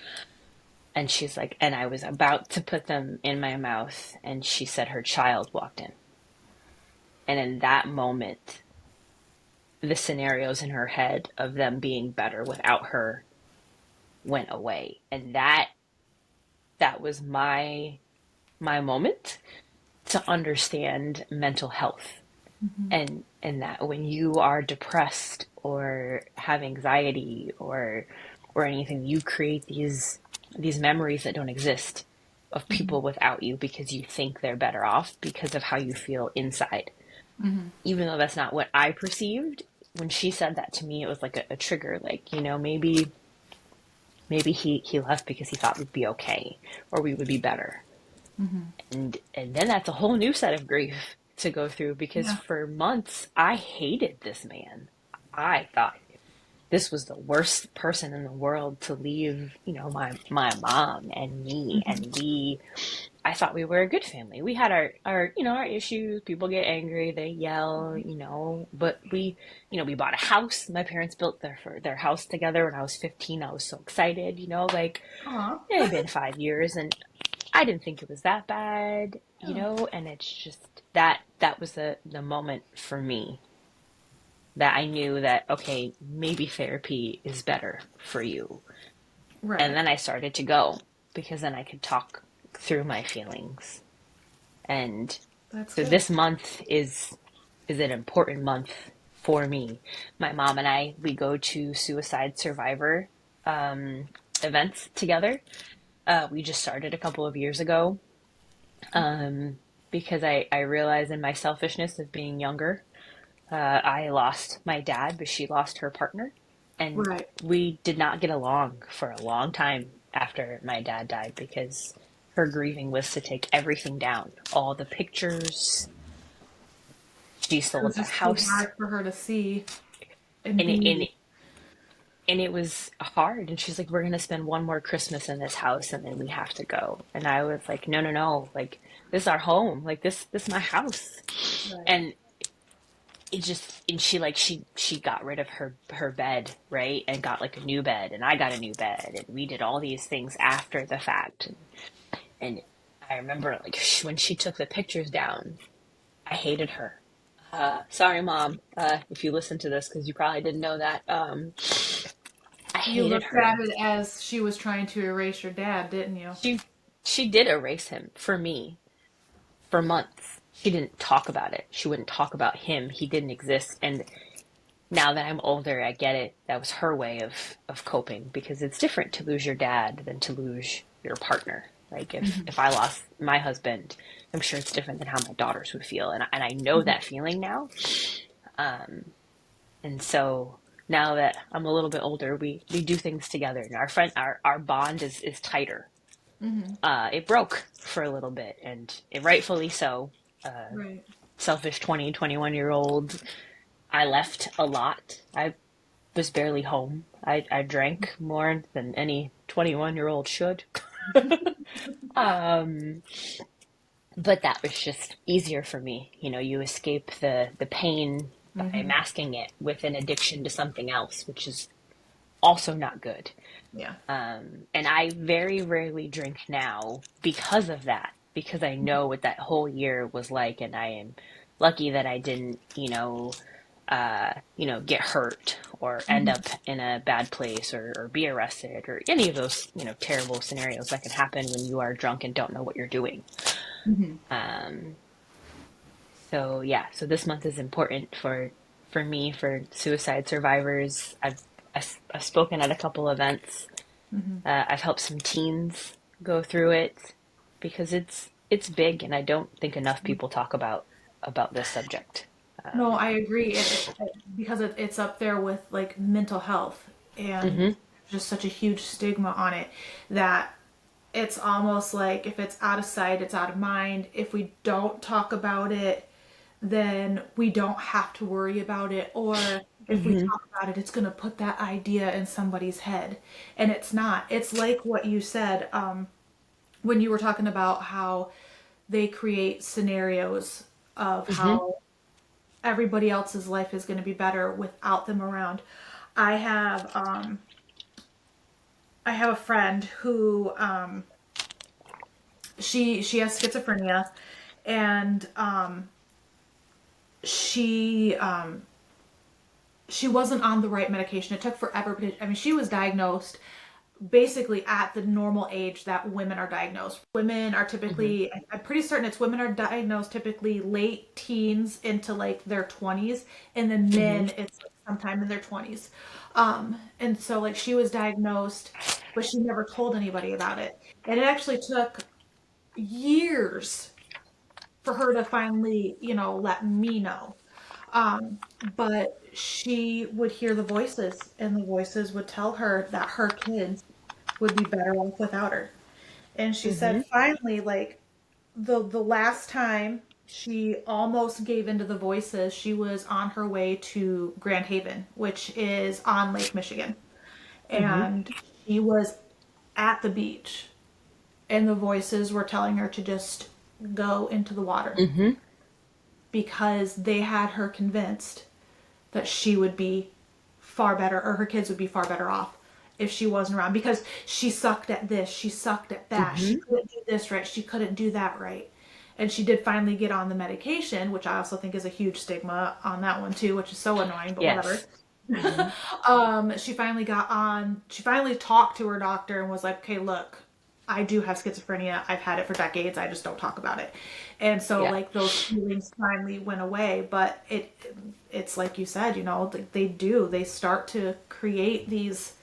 And she's like, and I was about to put them in my mouth, and she said her child walked in. And in that moment, the scenarios in her head of them being better without her went away. And that was my moment to understand mental health. Mhm. And that when you are depressed or have anxiety or anything, you create these memories that don't exist of Mhm. people without you because you think they're better off because of how you feel inside. Mhm. Even though that's not what I perceived, when she said that to me, it was like a trigger. Like, maybe he left because he thought we'd be okay or we would be better. Mhm. And then that's a whole new set of grief to go through because Yeah. for months I hated this man. I thought this was the worst person in the world to leave, my mom and me, Mhm. and I thought we were a good family. We had our issues. People get angry, they yell, but we bought a house. My parents built their house together when I was 15. I was so excited, like Aw. it had been 5 years and I didn't think it was that bad, Yeah. and it's just that was the moment for me that I knew that okay, maybe therapy is better for you. And Right. then I started to go because then I could talk through my feelings. And That's so good. this month is an important month for me. My mom and we go to suicide survivor um, events together. We just started a couple of years ago um, because I realized in my selfishness of being younger, I lost my dad, but she lost her partner. And Right. we did not get along for a long time after my dad died because her grieving was to take everything down, all the pictures. She It was sold the just too house, hard for her to see and and be. it was hard. And she's like, "We're gonna spend one more Christmas in this house, and then we have to go." And I was like, "No, no, no! Like this is our home. Like this is my house." Right. And it just and she got rid of her bed, right, and got like a new bed, and I got a new bed, and we did all these things after the fact. And I remember like when she took the pictures down, I hated her. Sorry, mom, if you listen to this, because you probably didn't know that. I You hated looked at her. it as she was trying to erase your dad, didn't you? She did erase him for me for months. She didn't talk about it. She wouldn't talk about him. He didn't exist. And now that I'm older, I get it. That was her way of coping because it's different to lose your dad than to lose your partner. Like Hmm. if I lost my husband, I'm sure it's different than how my daughters would feel, and I know Hmm. that feeling now. And so now that I'm a little bit older, we do things together, and our bond is tighter. Hmm. It broke for a little bit, and rightfully so. Right. Selfish 20, 21 year old. I left a lot. I was barely home. I drank more than any 21-year-old should. Um, but that was just easier for me. You know, you escape the pain by Hmm. masking it with an addiction to something else, which is also not good. Yeah. And I very rarely drink now because of that, because I know what that whole year was like, and I am lucky that I didn't, get hurt or end Hmm. up in a bad place or be arrested or any of those, terrible scenarios that can happen when you are drunk and don't know what you're doing. Hmm. Um, so yeah, so this month is important for me, for suicide survivors. I've spoken at a couple events. Hmm. I've helped some teens go through it because it's big, and I don't think enough people talk about this subject. No, Um, I agree. Because it's up there with like mental health, and hmm just such a huge stigma on it that it's almost like if it's out of sight, it's out of mind. If we don't talk about it, then we don't have to worry about it. Or if we hmm talk about it, it's going to put that idea in somebody's head. And it's not. It's like what you said when you were talking about how they create scenarios of hmm how everybody else's life is going to be better without them around. I have um, I have a friend who she has schizophrenia, and she she wasn't on the right medication. It took forever. But I mean, she was diagnosed basically at the normal age that women are diagnosed. Women are hmm typically, I'm pretty certain it's women are diagnosed typically late teens into like their 20s, and then hmm men it's like sometime in their 20s. And so like she was diagnosed, but she never told anybody about it. And it actually took years for her to finally, let me know. But she would hear the voices, and the voices would tell her that her kids would be better off without her. And she hmm said finally, like the last time she almost gave into the voices, she was on her way to Grand Haven, which is on Lake Michigan. hmm And she was at the beach, and the voices were telling her to just go into the water hmm because they had her convinced that she would be far better, or her kids would be far better off if she wasn't around, because she sucked at this, she sucked at that, she hmm couldn't do this right, she couldn't do that right. And she did finally get on the medication, which I also think is a huge stigma on that one too, which is so annoying, but whatever. Yes. hmm She finally got on, she finally talked to her doctor and was like, okay, look, I do have schizophrenia. I've had it for decades. I just don't talk about it. And so Yeah. like those feelings finally went away, but it's like you said, they do. They start to create these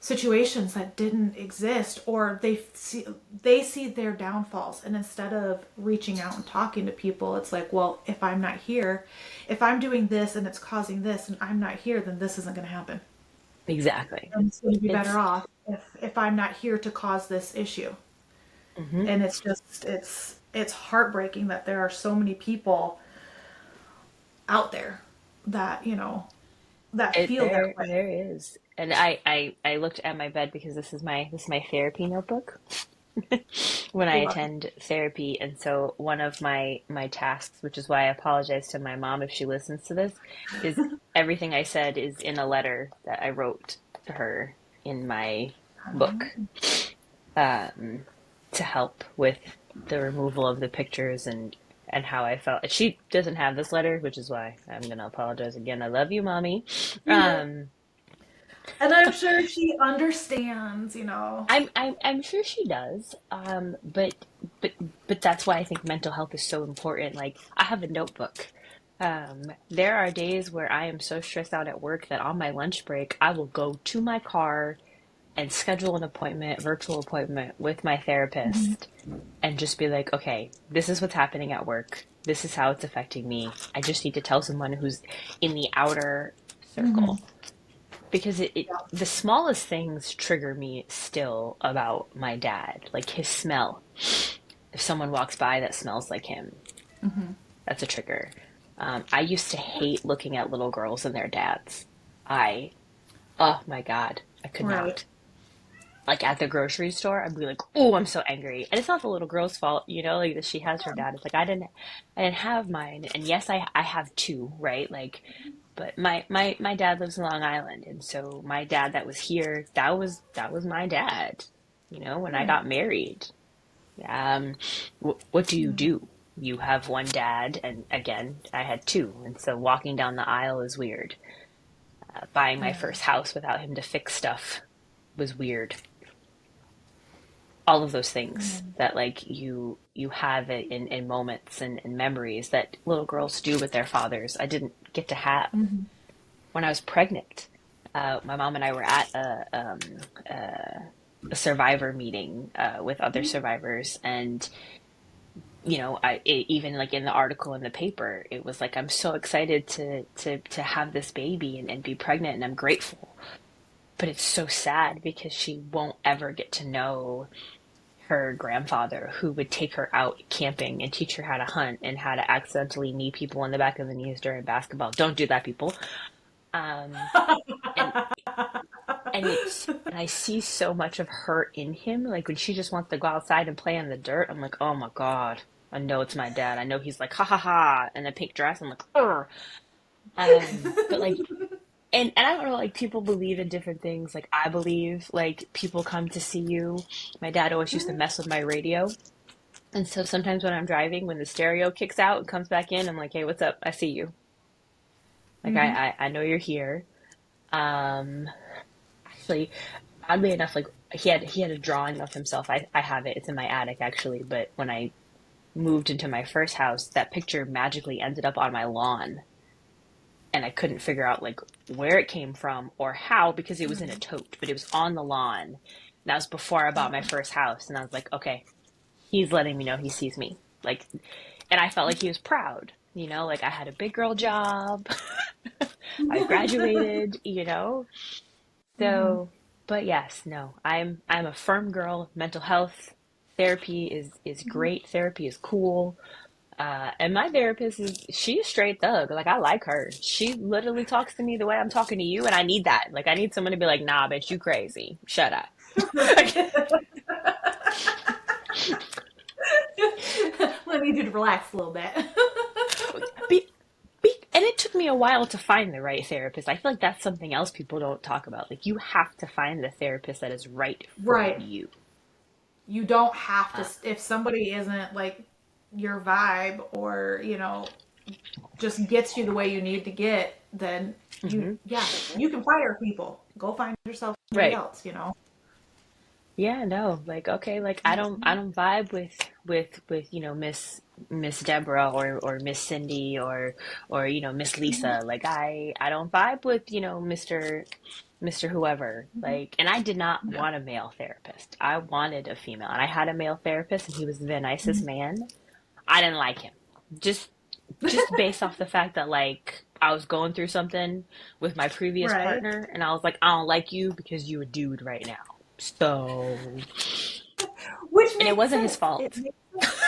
situations that didn't exist, or they see their downfalls, and instead of reaching out and talking to people, it's like, well, if I'm not here, if I'm doing this and it's causing this and I'm not here, then this isn't going to happen. Exactly. I'm just going to be better It's off if I'm not here to cause this issue. hmm And it's heartbreaking that there are so many people out there that that it feel that way. there is. And I looked at my bed because this is my therapy notebook when I Love it. attend therapy. And so one of my tasks, which is why I apologize to my mom if she listens to this, is everything I said is in a letter that I wrote to her in my book, um, to help with the removal of the pictures, and and how I felt. She doesn't have this letter, which is why I'm gonna apologize again. I love you, mommy. Yeah. Um, And I'm sure she understands, you know. I'm sure she does. But but that's why I think mental health is so important. Like I have a notebook. There are days where I am so stressed out at work that on my lunch break I will go to my car and schedule an appointment, virtual appointment with my Mhm. therapist and just be like, okay, this is what's happening at work. This is how it's affecting me. I just need to tell someone who's in the outer Mhm. circle because the smallest things trigger me still about my dad, like his smell. If someone walks by that smells like him, Mhm. that's a trigger. I used to hate looking at little girls and their dads. I, oh my God, I could Right. not. Like at the grocery store, I'd be like, "Oh, I'm so angry." And it's not the little girl's fault, like that she has her dad. It's like I didn't have mine. And yes, I have two, right? Like, but my dad lives in Long Island, and so my dad that was here, that was my dad. When I Right. got married, what do you Yeah. do? You have one dad, and again, I had two, and so walking down the aisle is weird. Buying my Yeah. first house without him to fix stuff was weird. All of those things Yeah. that like you have it in moments and memories that little girls do with their fathers. I didn't get to have Mhm. when I was pregnant. My mom and I were at a survivor meeting with other survivors, and even like in the article in the paper, it was like I'm so excited to have this baby and be pregnant, and I'm grateful. But it's so sad because she won't ever get to know her grandfather who would take her out camping and teach her how to hunt and how to accidentally knee people in the back of the knees during basketball. Don't do that, people. Um, and and I see so much of her in him. Like when she just wants to go outside and play in the dirt, I'm like, oh my God. I know it's my dad. I know he's like ha ha ha in a pink dress. I'm like, oh. But like and I don't know, like people believe in different things. Like I believe like people come to see you. My dad always used to Mhm. mess with my radio. And so sometimes when I'm driving, when the stereo kicks out and comes back in, I'm like, hey, what's up? I see you. Like Mhm. I know you're here. Um, Actually, oddly enough, like he had a drawing of himself. I have it. It's in my attic actually. But when I moved into my first house, that picture magically ended up on my lawn, and I couldn't figure out like where it came from or how because it was in a tote, but it was on the lawn. And that was before I bought my first house, and I was like, okay, he's letting me know he sees me. Like, and I felt like he was proud, like I had a big girl job, I graduated. Mhm. So, but yes, no, I'm a firm girl. Mental health therapy is great. Therapy is cool. And my therapist she's straight thug. Like I like her. She literally talks to me the way I'm talking to you, and I need that. Like I need someone to be like, nah, bitch, you crazy. Shut up. Right. I need you to relax a little bit. Be, and it took me a while to find the right therapist. I feel like that's something else people don't talk about. Like you have to find the therapist that is right for Right. you. You don't have to, Uh, if somebody isn't like your vibe or, just gets you the way you need to get, then mhm. yeah, you can fire people. Go find yourself somebody Right. else. Yeah, no. Like okay, like I don't vibe with Miss Deborah or Miss Cindy or Miss Lisa. Like I don't vibe with Mr. Whoever. Like, and I did not Yeah. want a male therapist. I wanted a female, and I had a male therapist, and he was the nicest man. I didn't like him. Just just based off the fact that like I was going through something with my previous Right. partner and I was like, I don't like you because you a dude right now. So, Which and it makes wasn't his sense. It fault. makes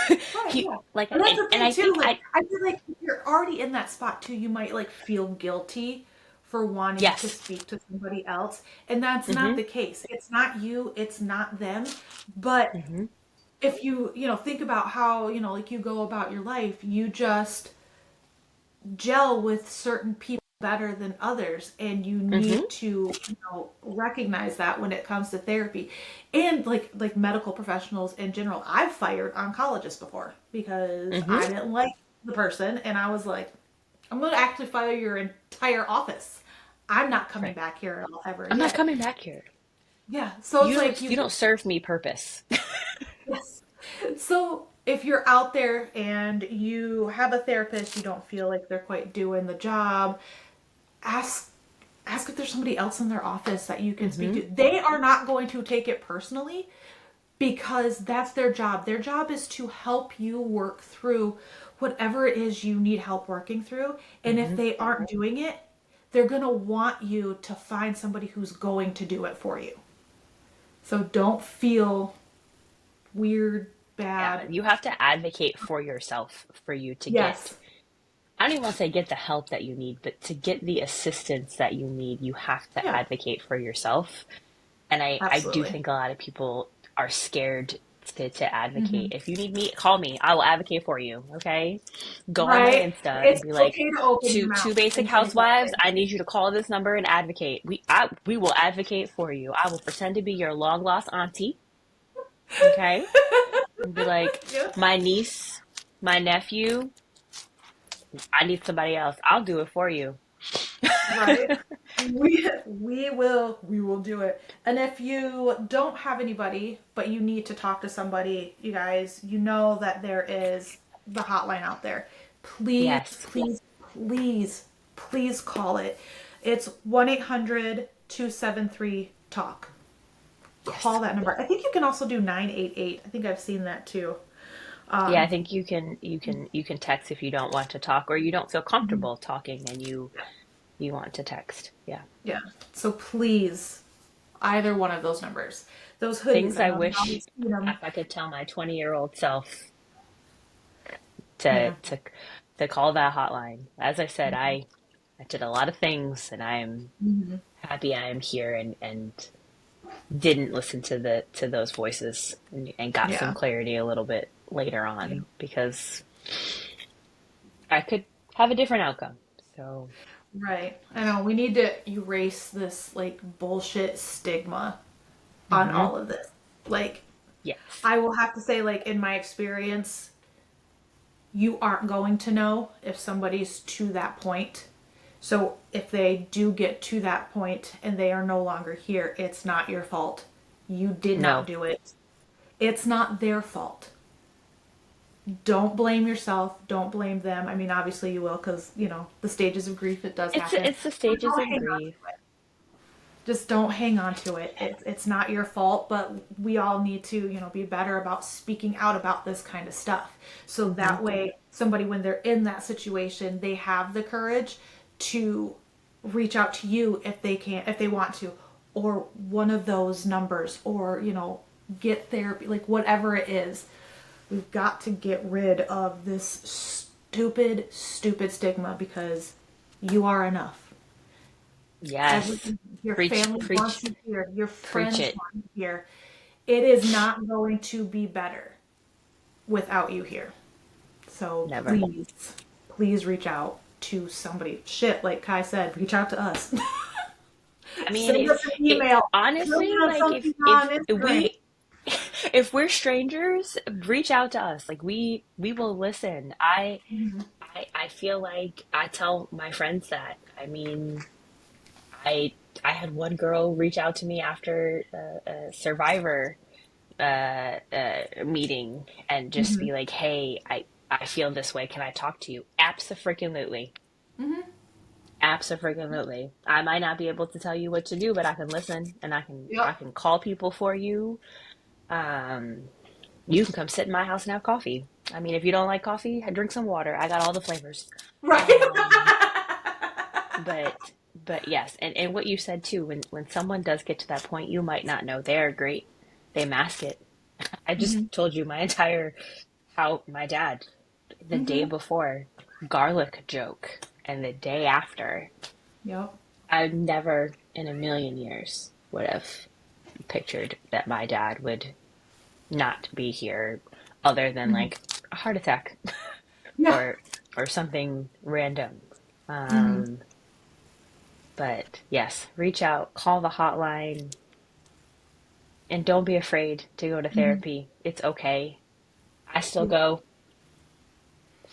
sense. Right, He yeah. like And that's and, the and thing I too, think like I I feel like if you're already in that spot too, you might like feel guilty for wanting to yes. speak to somebody else. And that's not Mhm. the case. It's not you, it's not them. But Mhm. if you think about how, like you go about your life, you just gel with certain people better than others, and you Mm-hmm. need to, recognize that when it comes to therapy. And like medical professionals in general, I've fired oncologists before because Mm-hmm. I didn't like the person, and I was like, I'm going to actually fire your entire office. I'm not coming Right. back here ever I'm not again. coming back here. Yeah, so it's like You don't serve me purpose. yes. So if you're out there and you have a therapist, you don't feel like they're quite doing the job, ask if there's somebody else in their office that you can speak Mm-hmm. to. They are not going to take it personally because that's their job. Their job is to help you work through whatever it is you need help working through. And if Mm-hmm. they aren't doing it, they're going to want you to find somebody who's going to do it for you. So don't feel weird, Yeah, bad. you have to advocate for yourself for you to get, Yes. I don't even want to say get the help that you need, but to get the assistance that you need, you have to Yeah, advocate for yourself. And I do absolutely. think a lot of people are scared to advocate. Hmm. If you need me, call me. I will advocate for you. Okay. Go on my Right? Insta and It's be like, okay to open your two mouth basic and say housewives, something. I need you to call this number and advocate. We will advocate for you. I will pretend to be your long lost auntie. Okay. And be like, Yeah. my niece, my nephew, I need somebody else. I'll do it for you. Right. We will do it. And if you don't have anybody, but you need to talk to somebody, you guys, you know that there is the hotline out there. Please, Yes. please, please, please call it. It's 1-800-273-TALK. Yes. Call that number. I think you can also do 988. I think I've seen that too. Yeah, I Um, think you can text if you don't want to talk or you don't feel comfortable talking and you want to text. Yeah. yeah. So please, either one of those numbers. Those hoodies, Things I I know you've wish always seen them. if I could tell my 20-year-old self Yeah. to to call that hotline. As I said, I did a lot of things and I'm Mm-hmm. happy I am here and didn't listen to the to those voices and got some Yeah. clarity a little bit later Yeah. on because I could have a different outcome. So, Right. I know. We need to erase this like bullshit stigma on hmm all of this. Like, yes. I will have to say, like, in my experience, you aren't going to know if somebody's to that point. So if they do get to that point and they are no longer here, it's not your fault. You did not No. do it. It's not their fault. Don't blame yourself. Don't blame them. I mean, obviously you will because, the stages of grief, it does happen. It's the But stages don't of hang on grief. to it. Just don't hang on to it. It's not your fault, but we all need to, be better about speaking out about this kind of stuff. So Hmm. that way, somebody, when they're in that situation, they have the courage to reach out to you if they can, if they want to, or one of those numbers, or, get therapy, like whatever it is. We've got to get rid of this stupid, stupid stigma because you are enough. Yes. Everything your Preach, family wants preach, you here, your preach friends it. want you here. It is not going to be better without you here. So Never. please, please reach out to somebody. Shit, like Kai said, reach out to us. I mean, Send us an email. Comment honestly, on like something if on Instagram. we if we're strangers, reach out to us. Like we will listen. I feel like I tell my friends that. I mean, I I had one girl reach out to me after a Survivor meeting and just Mm-hmm. be like, "Hey, I feel this way. Can I talk to you?" Abso-freaking-lutely. Mm-hmm. Abso-freaking-lutely. I might not be able to tell you what to do, but I can listen and I Yep. can call people for you. Um, you can come sit in my house and have coffee. I mean, if you don't like coffee, drink some water. I got all the flavors. Right. Um, but yes, and what you said too, when someone does get to that point, you might not know they're great. They mask it. I Mm-hmm. just told you my entire how my dad the day Mm-hmm. before garlic joke and the day after. Yep. I never in a million years would have pictured that my dad would not be here other than Mm-hmm. like a heart attack Yeah. or something random. Mm-hmm. Um, But yes, reach out, call the hotline, and don't be afraid to go to Mhm. therapy. It's okay. I still go.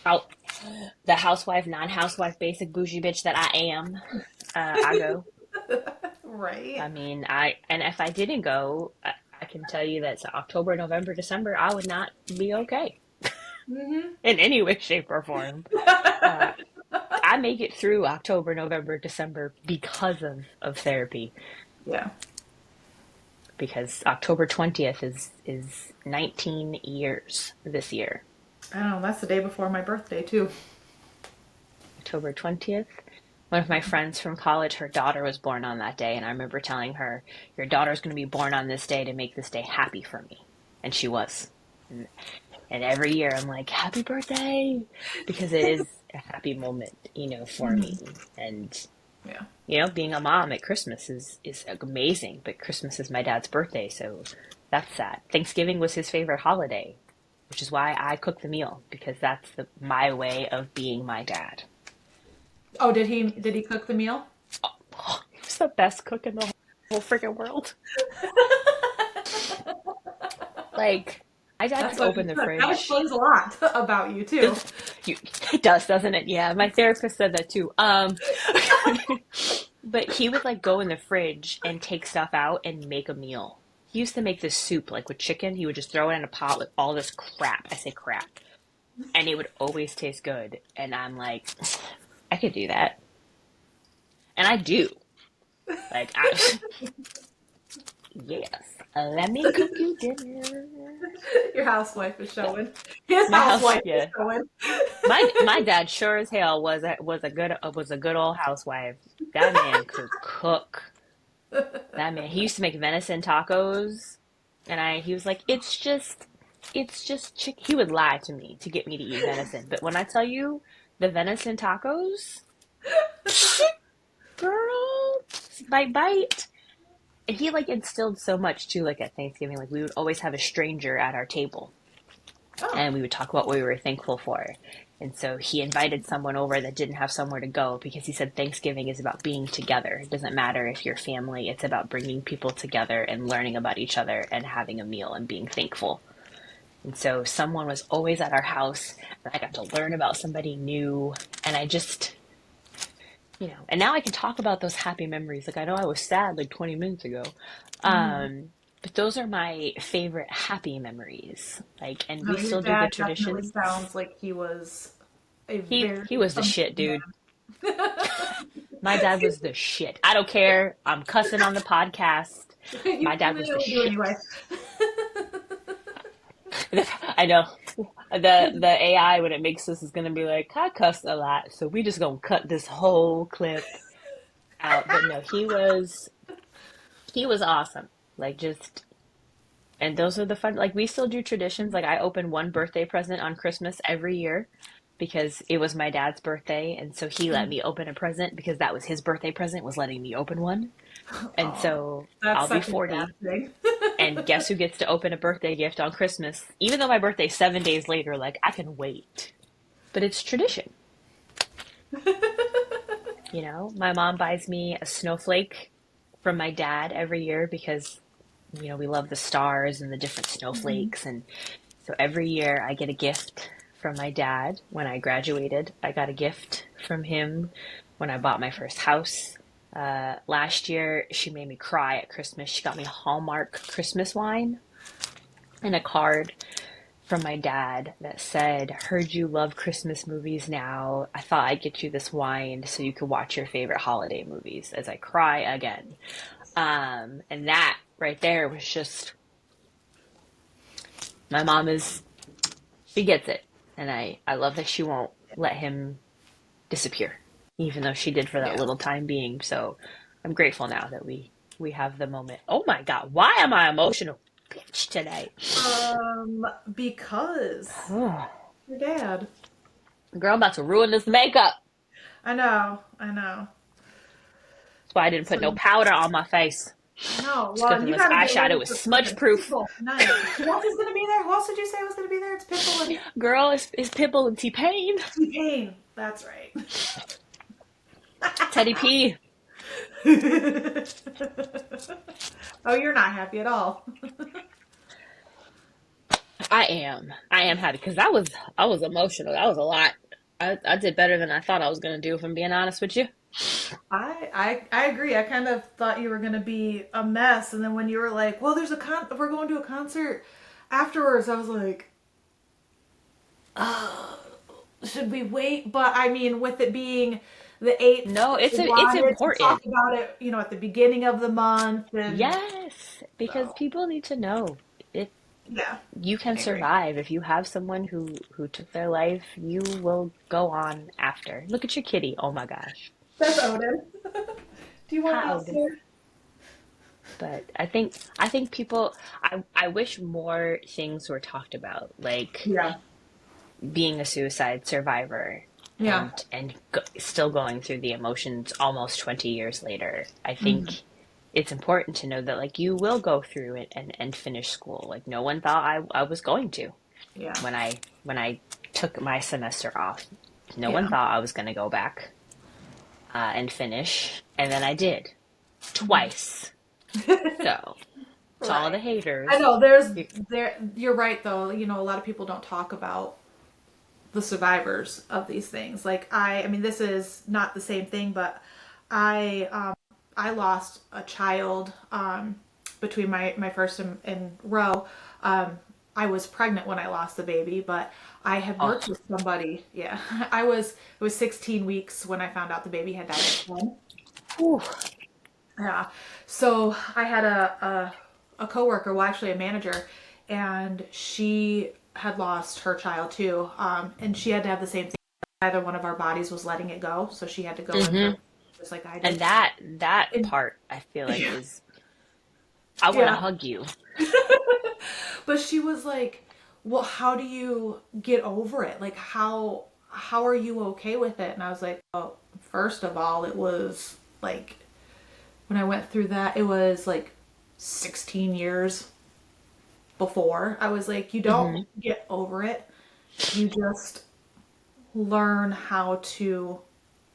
Out the housewife, non-housewife, basic bougie bitch that I am. I go. I Right. mean, and if I didn't go, I can tell you that October, November, December, I would not be okay Hmm. in any way, shape, or form. Uh, I make it through October, November, December because of therapy. Yeah. Because October 20th is 19 years this year. I know. That's the day before my birthday too. October 20th. One of my friends from college, her daughter was born on that day, and I remember telling her, "Your daughter's going to be born on this day to make this day happy for me." And she was. And every year I'm like, "Happy birthday!" Because it is a happy moment, for me. Hmm. And Yeah. being a mom at Christmas is amazing, but Christmas is my dad's birthday, so that's that. Thanksgiving was his favorite holiday, which is why I cook the meal because that's my way of being my dad. Oh, did he cook the meal? He's the best cook in the whole freaking world. Like, my dad That's could what open you the cook. That fridge. explains a lot about you too. Does you, it does, doesn't it? Yeah, my therapist said that too. But he would like go in the fridge and take stuff out and make a meal. He used to make this soup like with chicken. He would just throw it in a pot with all this crap. I say crap. And it would always taste good. And I'm like, I could do that. And I do. Like, yes, let me cook you dinner. Your housewife is showing. His My house, housewife is yeah. showing. My dad sure as hell was a good old housewife. That man could cook. That man, he used to make venison tacos, and he was like, it's just chicken. He would lie to me to get me to eat venison, but when I tell you the venison tacos, girl, bite bite. And he like instilled so much too, like at Thanksgiving, like we would always have a stranger at our table Oh. and we would talk about what we were thankful for. And so he invited someone over that didn't have somewhere to go because he said Thanksgiving is about being together. It doesn't matter if you're family, it's about bringing people together and learning about each other and having a meal and being thankful. And so someone was always at our house and I got to learn about somebody new. And I just, and now I can talk about those happy memories. Like I know I was sad like 20 minutes ago. Mhm. But those are my favorite happy memories. Like, and No, we your still do the dad definitely traditions. sounds like he was a He very was the shit, amazing dude. man. My dad was the shit. I don't care. I'm cussing on the podcast. You My dad was the clearly do shit. anyway. I know. The AI when it makes this is gonna be like, I cussed a lot, so we just gonna cut this whole clip out. But no, he was awesome. Like just and those are the fun like we still do traditions. Like I open one birthday present on Christmas every year because it was my dad's birthday and so he let me open a present because that was his birthday present was letting me open one. And Oh, so that's I'll be such a dad 40 thing. and guess who gets to open a birthday gift on Christmas? Even though my birthday's 7 days later, like I can wait. But it's tradition. My mom buys me a snowflake from my dad every year because, we love the stars and the different Mhm. snowflakes. And so every year I get a gift from my dad. When I graduated, I got a gift from him when I bought my first house. Last year, she made me cry at Christmas. She got me Hallmark Christmas wine and a card from my dad that said, "Heard you love Christmas movies now. I thought I'd get you this wine so you could watch your favorite holiday movies as I cry again." And that right there was just, my mom she gets it. And I love that she won't let him disappear, even though she did for that Yeah. little time being. So I'm grateful now that we have the moment. Oh my God, why am I emotional bitch today? Because your dad. Girl, I'm about to ruin this makeup. I know, I know. That's why I didn't put no So powder on my face. I know. It's Well, good and thing you this got to get eyeshadow ready is for smudge freaking proof. Pitbull tonight. Who else is going to be there? Who else did you say was going to be there? It's Pitbull and Girl, it's Pitbull and T-Pain. T-Pain. That's right. Teddy P. Oh, you're not happy at all. I am happy because I was emotional. That was a lot. I did better than I thought I was gonna do, if I'm being honest with you. I agree. I kind of thought you were gonna be a mess, and then when you were like, "Well, we're going to a concert afterwards," I was like, "Should we wait?" But I mean, with it being the 8th, No, we it's wanted to talk important. about it, at the beginning of the month, and Yes, because so people need to know if yeah, you can I agree. survive. If you have someone who took their life, you will go on after. Look at your kitty. Oh my gosh. That's Odin. Do you want to Hi, go Odin. upstairs? But I think people I wish more things were talked about, like Yeah, being a suicide survivor yeah, still going through the emotions almost 20 years later. I hmm think it's important to know that like you will go through it and finish school. Like no one thought I was going to yeah, when I took my semester off. No one yeah. thought I was going to go back and finish, and then I did Mhm. twice. So to all the Right. I haters, know there's you, there you're right though. A lot of people don't talk about the survivors of these things. Like I mean this is not the same thing, but I lost a child between my first and row. I was pregnant when I lost the baby, but I had oh, worked with somebody. Yeah. It was 16 weeks when I found out the baby had died at 10. whew, Yeah. So I had a coworker, well, actually a manager, and she had lost her child too. And she had to have the same thing. Either one of our bodies was letting it go, so she had to go with her, hmm just like I and did. that And part I feel like is I want to yeah, hug you. but she was like, "Well, how do you get over it? Like, how are you okay with it?" And I was like, "Oh, first of all, it was like when I went through that, it was like 16 years before. I was like, you don't Hmm get over it. You just learn how to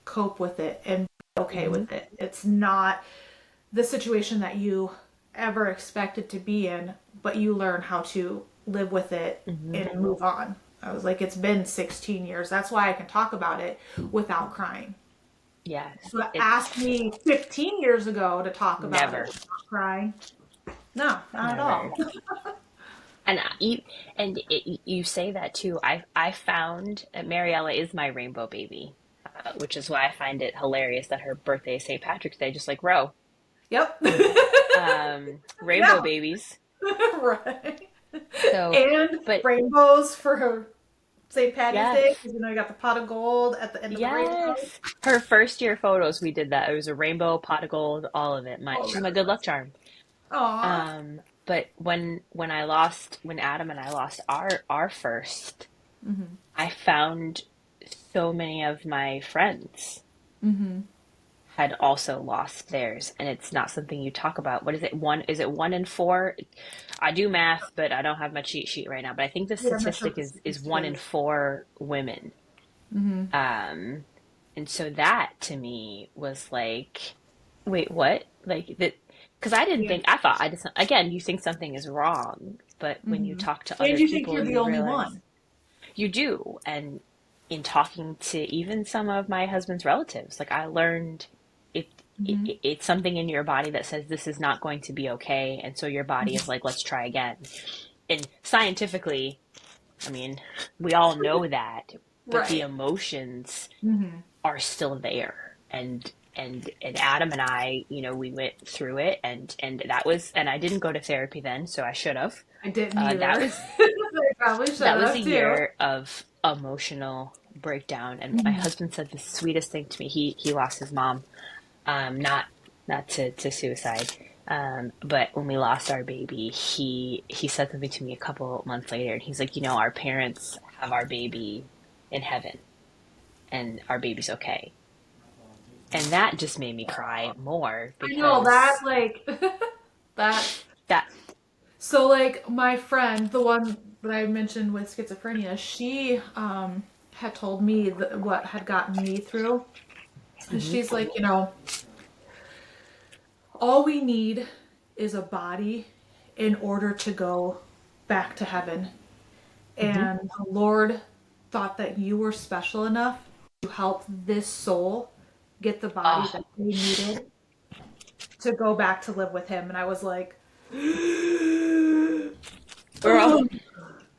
cope with it and be okay hmm with it. It's not the situation that you ever expected to be in, but you learn how to live with it hmm and move on. I was like, it's been 16 years. That's why I can talk about it without crying. Yes, But ask it's me 15 years ago to talk about it never, without crying. No, not at never. all. And you say that too. I found Mariella is my rainbow baby, which is why I find it hilarious that her birthday is St. Patrick's Day, just like Ro. Yep. Rainbow Yeah. babies. Right. So, And but rainbows for her St. Patty's yes, Day because you got the pot of gold at the end of the rainbow. yes. Her first year photos, we did that. It was a rainbow, pot of gold, all of it. Oh, She's that my was good luck awesome. charm. Aw. But when Adam and I lost our first, Mhm. I found so many of my friends Mhm. had also lost theirs, and it's not something you talk about. What is it? Is it 1 in 4? I do math, but I don't have my cheat sheet right now. But I think the Yeah, I'm not sure statistic what the is statistic one in is. four women. Mhm. Um, and so that to me was like, wait, what? Like that, because I didn't Yeah. think, I thought, I just, again, you think something is wrong, but when you Mhm. talk to And other you think people, you're the you only realize one. you do. And in talking to even some of my husband's relatives, like I learned it, Mhm. it's something in your body that says this is not going to be okay. And so your body is Mhm. like, let's try again. And scientifically, I mean, we all know that, but the Right. emotions Mhm. are still there. And Adam and I, we went through it, and that was, and I didn't go to therapy then, so I should have. I didn't Uh, either. that was I probably should that was a have too. year of emotional breakdown, and my Mhm. husband said the sweetest thing to me. He lost his mom, not to suicide. But when we lost our baby, he said something to me a couple months later, and he's like, our parents have our baby in heaven, and our baby's okay. And that just made me cry more I know that because like that. that, So like my friend, the one that I mentioned with schizophrenia, she had told me what had gotten me through. And mhm, she's like, all we need is a body in order to go back to heaven. Hmm. And the Lord thought that you were special enough to help this soul get the body Oh, that they needed to go back to live with him. And I was like, girl,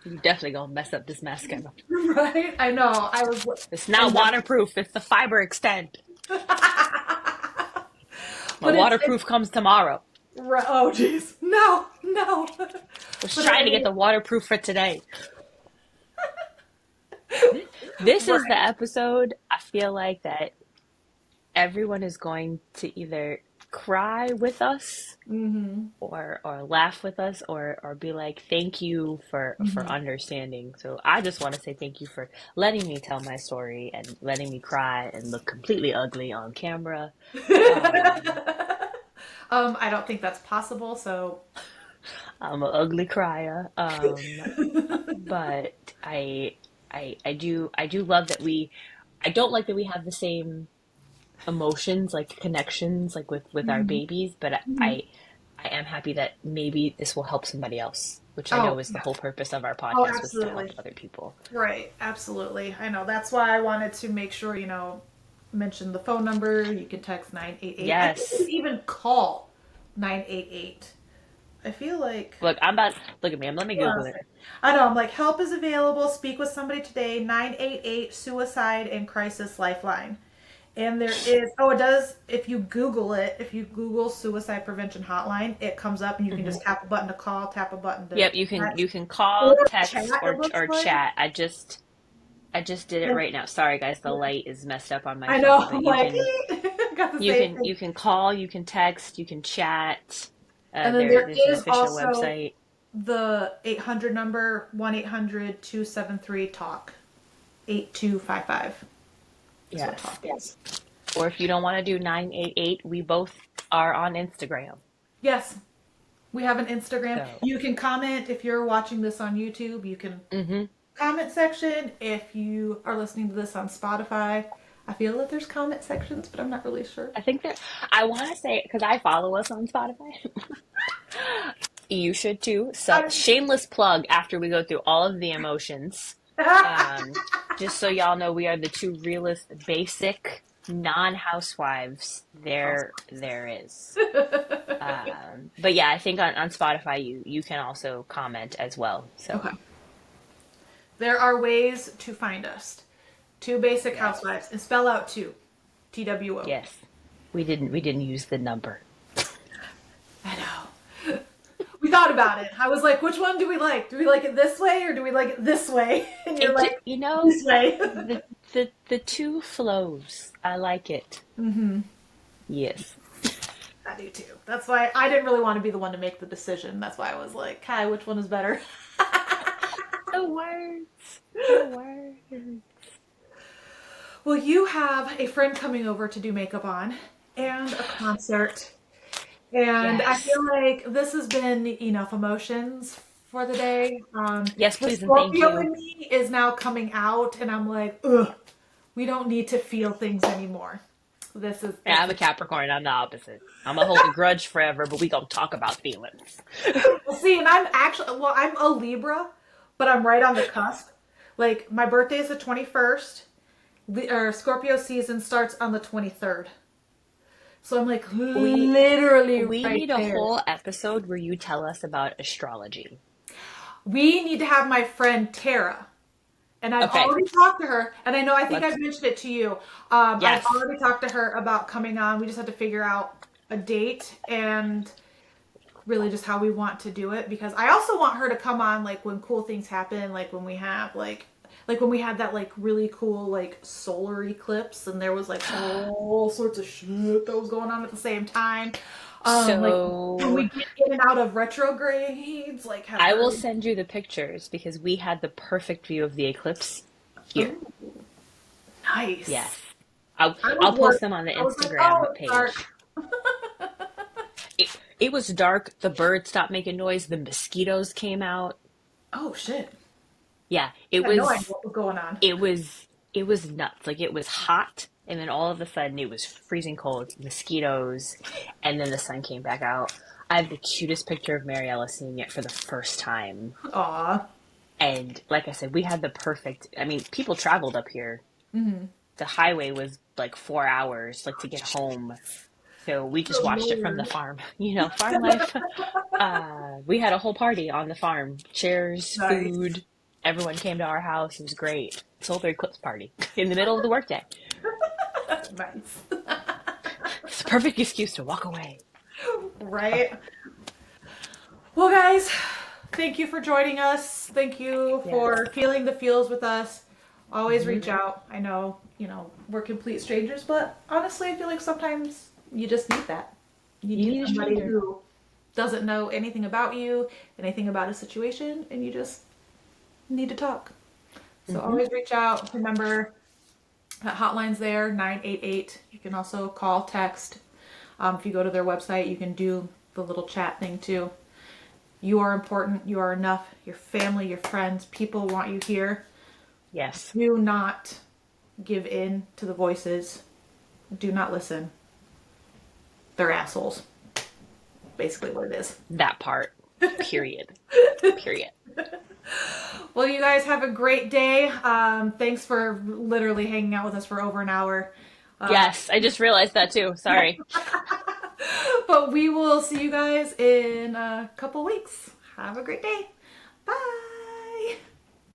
you definitely gonna mess up this mascara. right? I know. I was, It's I not know. waterproof. It's the fiber extend. My But it's waterproof comes tomorrow. oh, jeez. No, no. Was But trying to get the waterproof for today. This is the right. episode I feel like that everyone is going to either cry with us Mm-hmm. or laugh with us or be like thank you for Mm-hmm. understanding. So I just want to say thank you for letting me tell my story and letting me cry and look completely ugly on camera. Um, I don't think that's possible. So, I'm an ugly crier. But I do love that we I don't like that we have the same emotions, like connections, like with our Mhm. babies, but Mhm. I am happy that maybe this will help somebody else, which I know Oh, is the yeah. whole purpose of our Oh, podcast was to help absolutely. other people. Right. Absolutely. I know. That's why I wanted to make sure, mention the phone number. You can text 988. I think you Yes. can even call 988. I feel like Look, I'm about look at me. Let me hold on a Google it. second. I know. I'm like, help is available. Speak with somebody today. 988 Suicide and Crisis Lifeline. And there is, oh, it does, if you Google it, if you Google Suicide Prevention Hotline, it comes up and you can Hmm. just tap a button to call, tap a button to Yep, text, you can or call, chat, text, it looks or like. chat. I just did it And, right now. Sorry guys, the light is messed up on my I know, phone, but I'm like, got the same thing. you can call, you can text, you can chat. And then there There's an is official also website. the 800 number, 1-800-273-TALK, 8255 is what Yes. TALK is. Or if you don't want to do 988, we both are on Instagram. Yes, we have an Instagram. So, You can comment if you're watching this on YouTube. You can hmm comment section if you are listening to this on Spotify. I feel that there's comment sections, but I'm not really sure. I think that I want to say, because I follow us on Spotify, you should too. So, I'm shameless plug after we go through all of the emotions. Um, just so y'all know, we are the two realest, basic, non-housewives there is. But yeah, I think on Spotify you can also comment as well. So okay. There are ways to find us. Two basic yes, housewives and spell out two. TWO. yes, we didn't use the number. I know. We thought about it. I was like, which one do we like? Do we like it this way or do we like it this way? And you're like, You know, this way. the two flows. I like it. Mm-hmm. Yes. I do too. That's why I didn't really want to be the one to make the decision. That's why I was like, Kai, which one is better? The words. The words. Well, you have a friend coming over to do makeup on and a concert. And I Yes. feel like this has been enough emotions for the day. Yes, The please and thank Scorpio you. in me is now coming out, and I'm like, ugh, we don't need to feel things anymore. Yeah, This I'm a is. Capricorn. I'm the opposite. I'm gonna hold a grudge forever, but we gonna talk about feelings. Well, see, and I'm a Libra, but I'm right on the cusp. Like, my birthday is the 21st, or Scorpio season starts on the 23rd. So I'm like We literally we right need a there. whole episode where you tell us about astrology. We need to have my friend Tara. And I've Okay, already talked to her, and I think I've let's. mentioned it to you. I've Yes. already talked to her about coming on. We just have to figure out a date and really just how we want to do it because I also want her to come on like when cool things happen, like when we have like when we had that like really cool like solar eclipse and there was like all sorts of shit that was going on at the same time. Like when So we get in and out of retrogrades, like have I her. will send you the pictures because we had the perfect view of the eclipse here. Oh, nice. Yes. I was I'll post worried. them on the I was like, oh, Instagram it's dark. page. It was dark. The birds stopped making noise. The mosquitoes came out. Oh shit! Yeah, I had no idea what was going on. it was nuts. Like it was hot And then all of a sudden it was freezing cold, mosquitoes, and then the sun came back out. I have the cutest picture of Mariella seeing it for the first time. Aw. And like I said, we had the perfect, I mean, people traveled up here. Mm-hmm. The highway was like 4 hours, like to get home. So we just Oh, watched it from the Lord. farm. Farm life. We had a whole party on the farm. Chairs, Nice. food. Everyone came to our house. It was great. Solar eclipse party in the middle of the workday. Nice. It's a perfect excuse to walk away. Right? Well, guys, thank you for joining us. Thank you Yes. for feeling the feels with us. Always Hmm. reach out. I know, we're complete strangers, but honestly, I feel like sometimes you just need that. You You need need a somebody stranger. who doesn't know anything about you, anything about a situation, and you just need to talk. So Hmm. always reach out. Remember, that hotline's there, 988. You can also call, text. If you go to their website, you can do the little chat thing too. You are important. You are enough. Your family, your friends, people want you here. Yes, Do not give in to the voices. Do not listen. They're assholes. Basically, what it is. that part. Period. Period. Well, you guys have a great day. Thanks for literally hanging out with us for over an hour. Uh, Yes, I just realized that too. Sorry. but we will see you guys in a couple weeks. Have a great day. Bye.